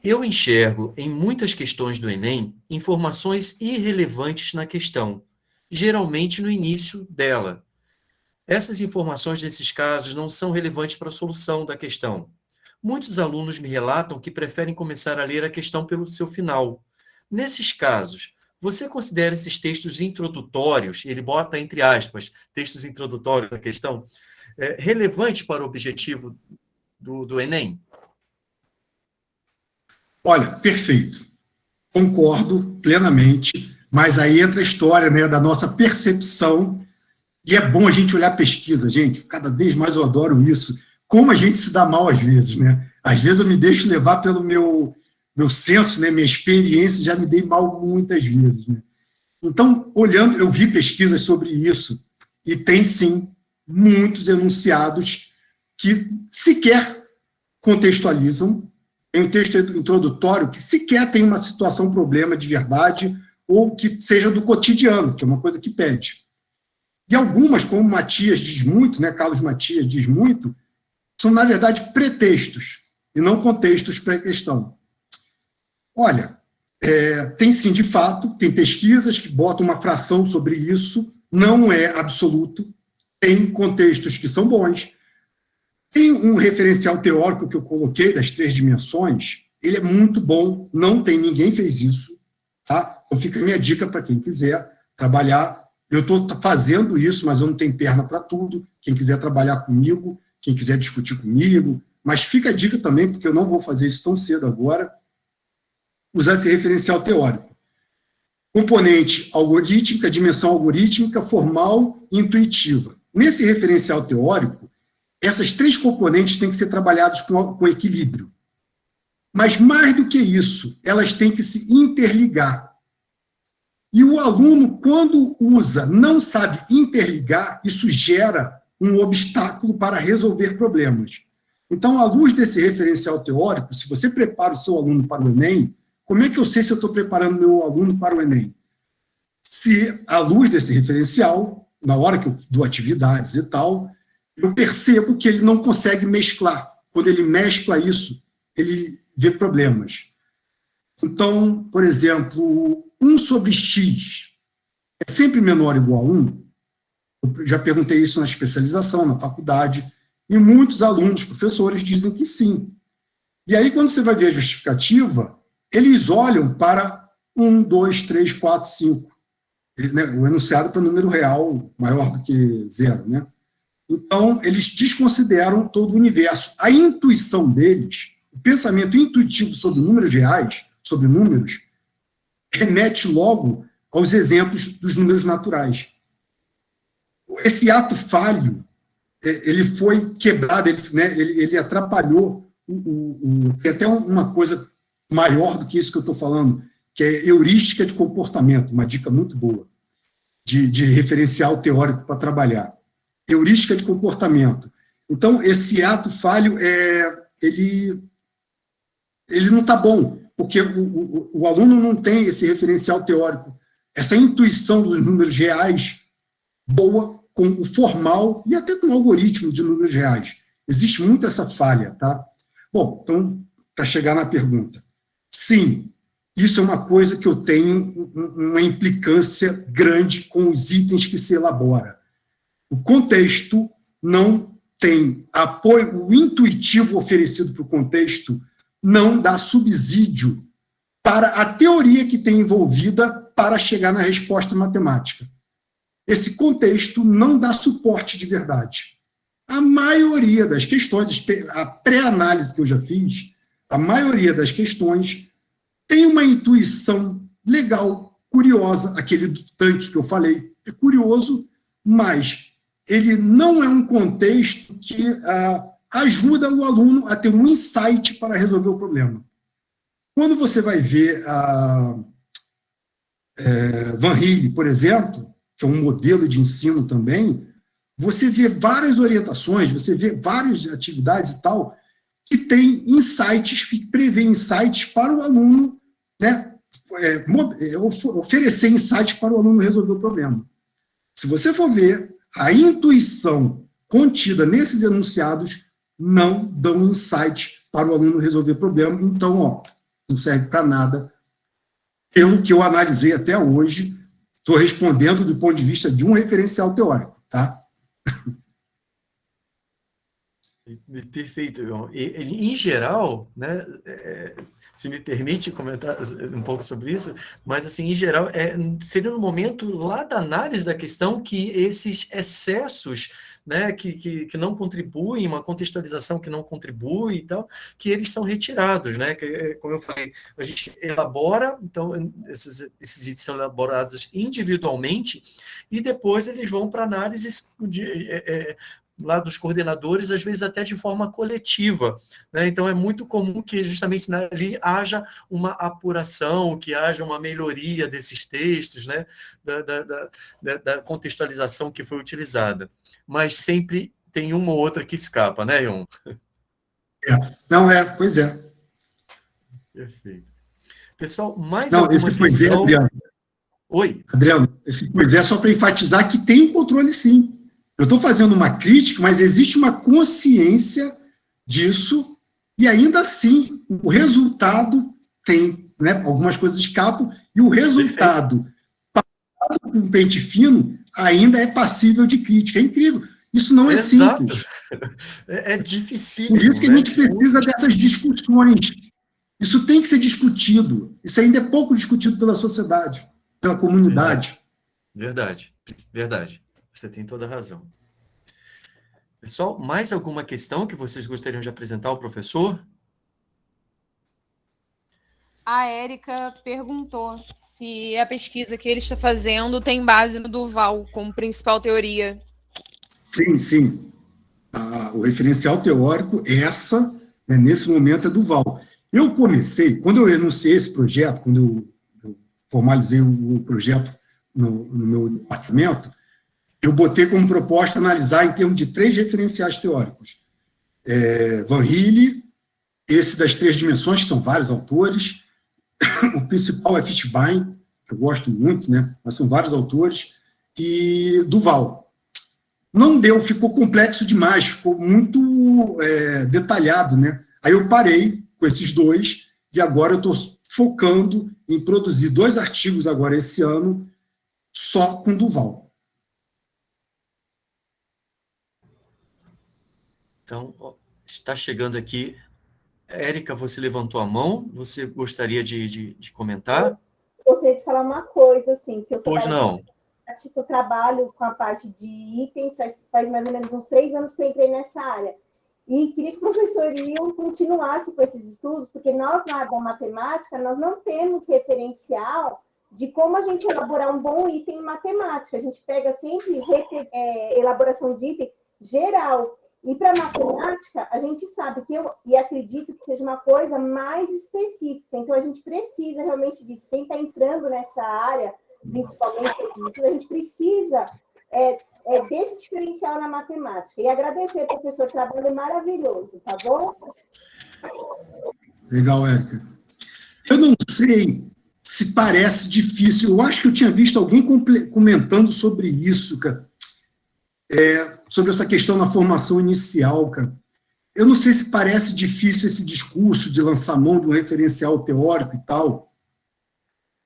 eu enxergo em muitas questões do Enem informações irrelevantes na questão, geralmente no início dela. Essas informações, nesses casos, não são relevantes para a solução da questão. Muitos alunos me relatam que preferem começar a ler a questão pelo seu final. Nesses casos, você considera esses textos introdutórios, ele bota entre aspas, textos introdutórios da questão, relevantes para o objetivo do Enem? Olha, perfeito. Concordo plenamente, mas aí entra a história, né, da nossa percepção, e é bom a gente olhar a pesquisa, gente, cada vez mais eu adoro isso, como a gente se dá mal às vezes, né? Às vezes eu me deixo levar pelo meu senso, né, minha experiência, já me dei mal muitas vezes, né? Então, olhando, eu vi pesquisas sobre isso, e tem, sim, muitos enunciados que sequer contextualizam. Tem um texto introdutório que sequer tem uma situação, um problema de verdade, ou que seja do cotidiano, que é uma coisa que pede. E algumas, como Matias diz muito, né, Carlos Matias diz muito, são, na verdade, pretextos, e não contextos para a questão. Olha, tem sim, de fato, tem pesquisas que botam uma fração sobre isso, não é absoluto, tem contextos que são bons. Tem um referencial teórico que eu coloquei, das 3 dimensões, ele é muito bom, não tem, ninguém fez isso, tá? Então fica a minha dica para quem quiser trabalhar. Eu estou fazendo isso, mas eu não tenho perna para tudo. Quem quiser trabalhar comigo, quem quiser discutir comigo, mas fica a dica também, porque eu não vou fazer isso tão cedo agora, usar esse referencial teórico. Componente algorítmica, dimensão algorítmica, formal e intuitiva. Nesse referencial teórico, Essas 3 componentes têm que ser trabalhadas com equilíbrio. Mas, mais do que isso, elas têm que se interligar. E o aluno, quando não sabe interligar, isso gera um obstáculo para resolver problemas. Então, à luz desse referencial teórico, se você prepara o seu aluno para o Enem, como é que eu sei se eu estou preparando meu aluno para o Enem? Se, à luz desse referencial, na hora que eu dou atividades e tal, eu percebo que ele não consegue mesclar. Quando ele mescla isso, ele vê problemas. Então, por exemplo, 1 sobre x é sempre menor ou igual a 1? Eu já perguntei isso na especialização, na faculdade, e muitos alunos, professores, dizem que sim. E aí, quando você vai ver a justificativa, eles olham para 1, 2, 3, 4, 5. Né? O enunciado para número real maior do que 0, né? Então, eles desconsideram todo o universo. A intuição deles, o pensamento intuitivo sobre números reais, sobre números, remete logo aos exemplos dos números naturais. Esse ato falho, ele foi quebrado, ele atrapalhou. Tem até uma coisa maior do que isso que eu estou falando, que é heurística de comportamento, uma dica muito boa, de referencial teórico para trabalhar. Heurística de comportamento. Então, esse ato falho, ele não está bom, porque o aluno não tem esse referencial teórico, essa intuição dos números reais boa com o formal e até com o algoritmo de números reais. Existe muito essa falha, tá? Bom, então, para chegar na pergunta. Sim, isso é uma coisa que eu tenho uma implicância grande com os itens que se elabora. O contexto não tem apoio, o intuitivo oferecido para o contexto não dá subsídio para a teoria que tem envolvida para chegar na resposta matemática. Esse contexto não dá suporte de verdade. A maioria das questões, a pré-análise que eu já fiz, a maioria das questões tem uma intuição legal, curiosa, aquele do tanque que eu falei, é curioso, mas ele não é um contexto que ajuda o aluno a ter um insight para resolver o problema. Quando você vai ver Van Hille, por exemplo, que é um modelo de ensino também, você vê várias orientações, você vê várias atividades e tal, que tem insights, que prevê insights para o aluno, né, oferecer insights para o aluno resolver o problema. Se você for ver, a intuição contida nesses enunciados não dão insight para o aluno resolver o problema, então, não serve para nada. Pelo que eu analisei até hoje, estou respondendo do ponto de vista de um referencial teórico, tá? Perfeito, João. Em geral, né, se me permite comentar um pouco sobre isso, mas, assim, em geral, seria no momento lá da análise da questão que esses excessos, né, que não contribuem, uma contextualização que não contribui e tal, que eles são retirados, né? Que, como eu falei, a gente elabora, então, esses itens são elaborados individualmente e depois eles vão para análises lá dos coordenadores, às vezes até de forma coletiva, né? Então é muito comum que justamente ali haja uma apuração, que haja uma melhoria desses textos, né? Da contextualização que foi utilizada, mas sempre tem uma ou outra que escapa, né, Ion? Pois é. Perfeito. Pessoal, mais não, alguma esse questão? Adriano. Oi. Adriano, esse pois é só para enfatizar que tem um controle, sim. Eu estou fazendo uma crítica, mas existe uma consciência disso, e ainda assim, o resultado tem, né, algumas coisas escapam, e o resultado, passado com um pente fino, ainda é passível de crítica. É incrível. Isso não é simples. É difícil. Por isso que a gente precisa dessas discussões. Isso tem que ser discutido. Isso ainda é pouco discutido pela sociedade, pela comunidade. Verdade. Você tem toda a razão. Pessoal, mais alguma questão que vocês gostariam de apresentar ao professor? A Érica perguntou se a pesquisa que ele está fazendo tem base no Duval como principal teoria. Sim. o referencial teórico, né, nesse momento, é Duval. Eu comecei, quando eu renunciei a esse projeto, quando eu formalizei o projeto no meu departamento, eu botei como proposta analisar em termos de 3 referenciais teóricos. Van Hille, esse das 3 dimensões, que são vários autores, o principal é Fishbein, que eu gosto muito, né, mas são vários autores, e Duval. Não deu, ficou complexo demais, ficou muito detalhado, né? Aí eu parei com esses 2, e agora eu estou focando em produzir 2 artigos agora esse ano, só com Duval. Então, está chegando aqui. Érica, você levantou a mão, você gostaria de comentar? Gostaria de falar uma coisa, assim, que eu sou Pois não. eu trabalho com a parte de itens, faz mais ou menos uns 3 anos que eu entrei nessa área. E queria que o professor Ion continuasse com esses estudos, porque nós, na área da matemática, nós não temos referencial de como a gente elaborar um bom item em matemática. A gente pega sempre elaboração de item geral. E para matemática, a gente sabe e acredito que seja uma coisa mais específica. Então, a gente precisa realmente disso. Quem está entrando nessa área, principalmente, a gente precisa desse diferencial na matemática. E agradecer, professor, o trabalho é maravilhoso, tá bom? Legal, Érica. Eu não sei se parece difícil. Eu acho que eu tinha visto alguém comentando sobre isso, cara. Sobre essa questão na formação inicial, cara. Eu não sei se parece difícil esse discurso de lançar mão de um referencial teórico e tal,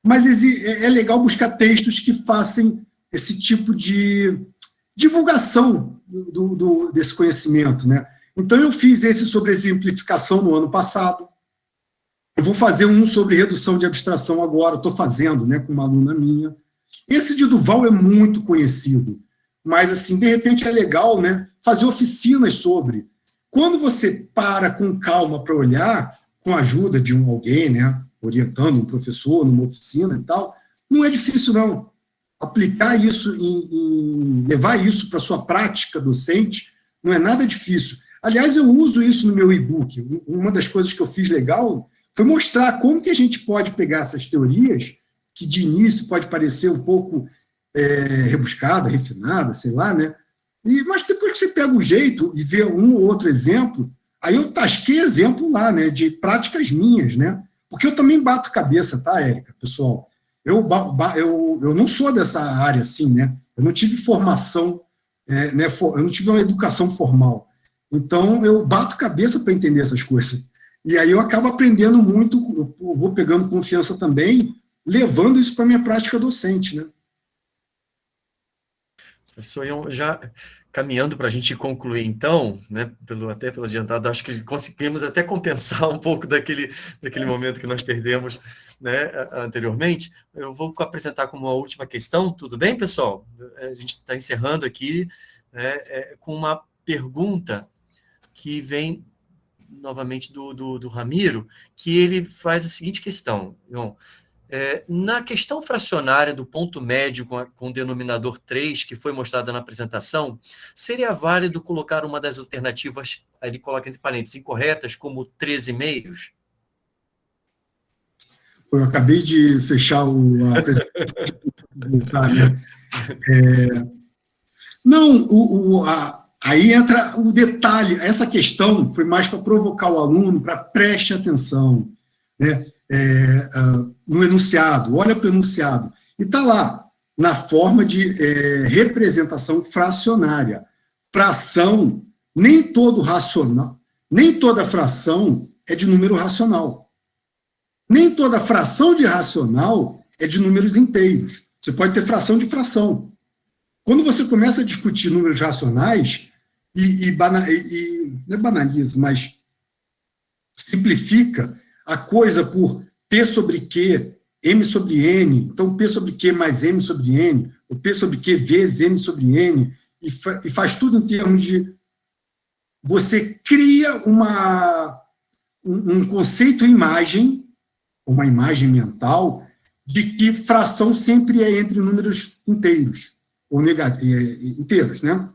mas é legal buscar textos que façam esse tipo de divulgação desse conhecimento, né? Então, eu fiz esse sobre exemplificação no ano passado. Eu vou fazer um sobre redução de abstração agora, estou fazendo, né, com uma aluna minha. Esse de Duval é muito conhecido, mas, assim, de repente é legal, né, fazer oficinas sobre. Quando você para com calma para olhar, com a ajuda de alguém, né, orientando um professor numa oficina e tal, não é difícil, não. Aplicar isso, levar isso para a sua prática docente, não é nada difícil. Aliás, eu uso isso no meu e-book. Uma das coisas que eu fiz legal foi mostrar como que a gente pode pegar essas teorias, que de início pode parecer um pouco rebuscada, refinada, sei lá, né? Mas depois que você pega o jeito e vê um ou outro exemplo, aí eu tasquei exemplo lá, né, de práticas minhas, né? Porque eu também bato cabeça, tá, Érica, pessoal? Eu não sou dessa área assim, né? Eu não tive formação, né? Eu não tive uma educação formal. Então, eu bato cabeça para entender essas coisas. E aí eu acabo aprendendo muito, eu vou pegando confiança também, levando isso para a minha prática docente, né? Professor Ion, já caminhando para a gente concluir, então, né, até pelo adiantado, acho que conseguimos até compensar um pouco daquele momento que nós perdemos, né, anteriormente. Eu vou apresentar como uma última questão, tudo bem, pessoal? A gente está encerrando aqui, né, com uma pergunta que vem novamente do Ramiro, que ele faz a seguinte questão, Ion. Na questão fracionária do ponto médio com o denominador 3, que foi mostrada na apresentação, seria válido colocar uma das alternativas, ele coloca entre parênteses, incorretas, como 13 meios? Eu acabei de fechar a apresentação. Né? Não, aí entra o detalhe. Essa questão foi mais para provocar o aluno para preste atenção, né? No enunciado, olha para o enunciado, e está lá, na forma de representação fracionária. Fração, nem toda fração é de número racional. Nem toda fração de racional é de números inteiros. Você pode ter fração de fração. Quando você começa a discutir números racionais, não é banaliza, mas simplifica a coisa por P sobre Q, M sobre N, então P sobre Q mais M sobre N, ou P sobre Q vezes M sobre N, e faz tudo em termos de... Você cria um conceito imagem, uma imagem mental, de que fração sempre é entre números inteiros, ou inteiros, né?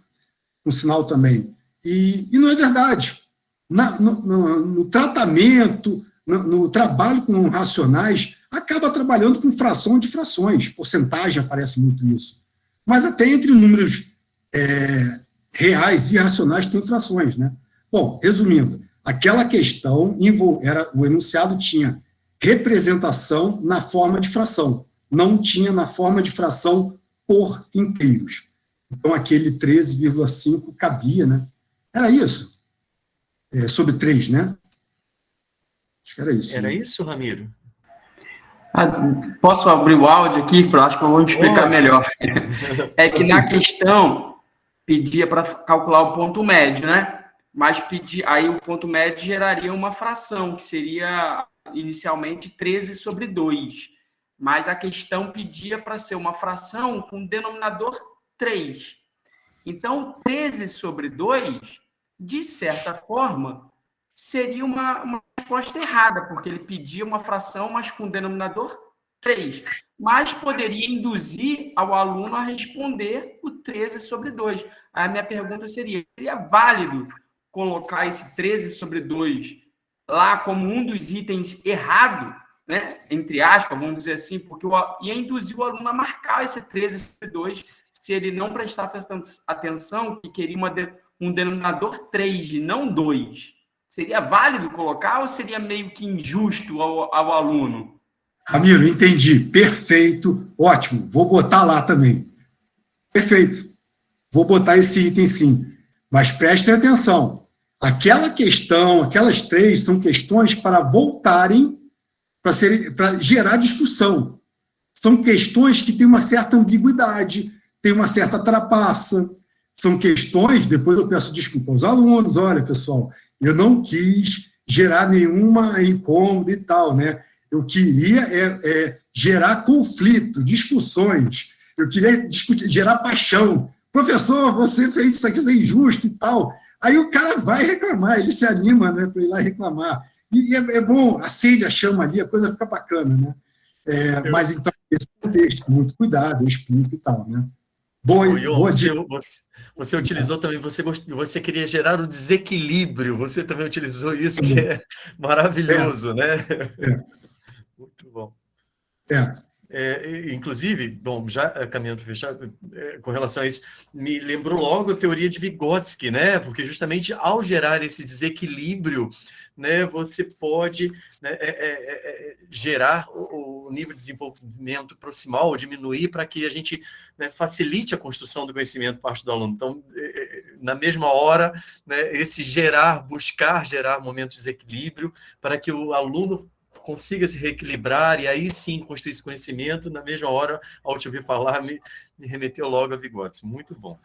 Um sinal também. E não é verdade. No tratamento, no trabalho com racionais, acaba trabalhando com fração de frações, porcentagem aparece muito isso. Mas até entre números reais e irracionais tem frações, né? Bom, resumindo, aquela questão, o enunciado tinha representação na forma de fração, não tinha na forma de fração por inteiros. Então, aquele 13,5 cabia, né? Era isso. Sobre 3, né? Acho que era isso. Era né? isso, Ramiro? Posso abrir o áudio aqui? Acho que eu vou me explicar melhor. É que na questão pedia para calcular o ponto médio, né? Mas aí o ponto médio geraria uma fração, que seria inicialmente 13/2. Mas a questão pedia para ser uma fração com denominador 3. Então, 13/2, de certa forma, seria uma resposta errada, porque ele pedia uma fração, mas com denominador 3. Mas poderia induzir ao aluno a responder o 13/2. Aí a minha pergunta seria válido colocar esse 13/2 lá como um dos itens errado, né? Entre aspas, vamos dizer assim, porque ia induzir o aluno a marcar esse 13/2 se ele não prestasse atenção que queria um denominador 3 e não 2. Seria válido colocar ou seria meio que injusto ao aluno? Ramiro, entendi. Perfeito. Ótimo. Vou botar lá também. Perfeito. Vou botar esse item sim. Mas prestem atenção. Aquela questão, aquelas 3 são questões para voltarem para gerar discussão. São questões que têm uma certa ambiguidade, têm uma certa trapaça. São questões, depois eu peço desculpa aos alunos, olha, pessoal, eu não quis gerar nenhuma incômoda e tal, né? Eu queria gerar conflito, discussões, eu queria gerar paixão. Professor, você fez isso aqui, isso é injusto e tal. Aí o cara vai reclamar, ele se anima, né, para ir lá reclamar. E é bom, acende a chama ali, a coisa fica bacana, né? Mas então, esse contexto, muito cuidado, eu explico e tal, né? Boa dica. Você utilizou também, você queria gerar o desequilíbrio, você também utilizou isso, que é maravilhoso, né? Muito bom. Inclusive, bom, já caminhando para fechar, com relação a isso, me lembrou logo a teoria de Vygotsky, né? Porque justamente ao gerar esse desequilíbrio, né, você pode, né, gerar o nível de desenvolvimento proximal, ou diminuir para que a gente, né, facilite a construção do conhecimento por parte do aluno. Então, na mesma hora, né, buscar gerar momentos de desequilíbrio para que o aluno consiga se reequilibrar e aí sim construir esse conhecimento. Na mesma hora, ao te ouvir falar, me remeteu logo a Vygotsky. Muito bom.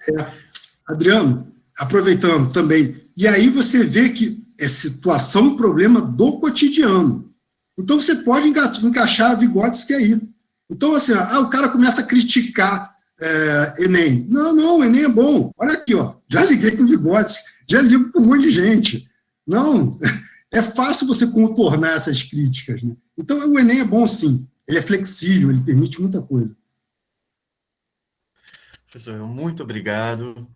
Adriano, aproveitando também, e aí você vê que é situação, problema do cotidiano. Então, você pode encaixar a Vygotsky aí. Então, assim, o cara começa a criticar Enem. Não, o Enem é bom. Olha aqui, ó, já liguei com o Vygotsky, já ligo com um monte de gente. Não, é fácil você contornar essas críticas, né? Então, o Enem é bom, sim. Ele é flexível, ele permite muita coisa. Professor, muito obrigado.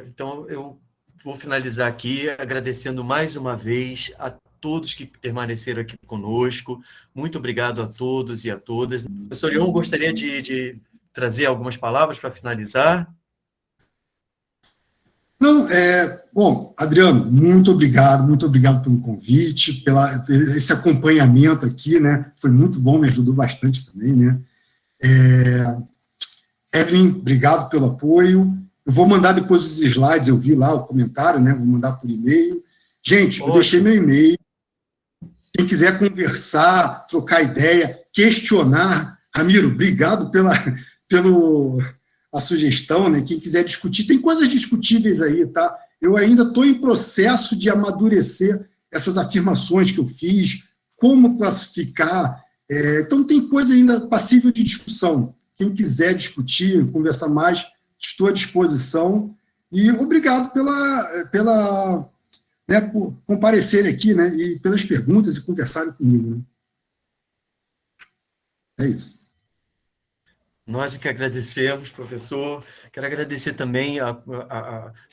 Então, eu vou finalizar aqui agradecendo mais uma vez a todos que permaneceram aqui conosco. Muito obrigado a todos e a todas. Professor Ion, gostaria de trazer algumas palavras para finalizar? Não, bom, Adriano, muito obrigado pelo convite, esse acompanhamento aqui, né? Foi muito bom, me ajudou bastante também, né? Evelyn, obrigado pelo apoio. Eu vou mandar depois os slides, eu vi lá o comentário, né? Vou mandar por e-mail. Gente, eu deixei meu e-mail. Quem quiser conversar, trocar ideia, questionar. Ramiro, obrigado pela sugestão, né? Quem quiser discutir, tem coisas discutíveis aí, tá? Eu ainda estou em processo de amadurecer essas afirmações que eu fiz, como classificar. Então, tem coisa ainda passível de discussão. Quem quiser discutir, conversar mais, estou à disposição. E obrigado por comparecerem aqui, né? E pelas perguntas e conversarem comigo, né? É isso. Nós que agradecemos, professor. Quero agradecer também a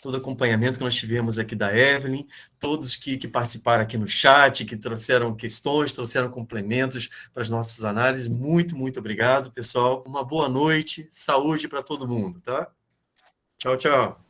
todo o acompanhamento que nós tivemos aqui da Evelyn, todos que participaram aqui no chat, que trouxeram questões, trouxeram complementos para as nossas análises. Muito, muito obrigado, pessoal. Uma boa noite, saúde para todo mundo, tá? Tchau, tchau.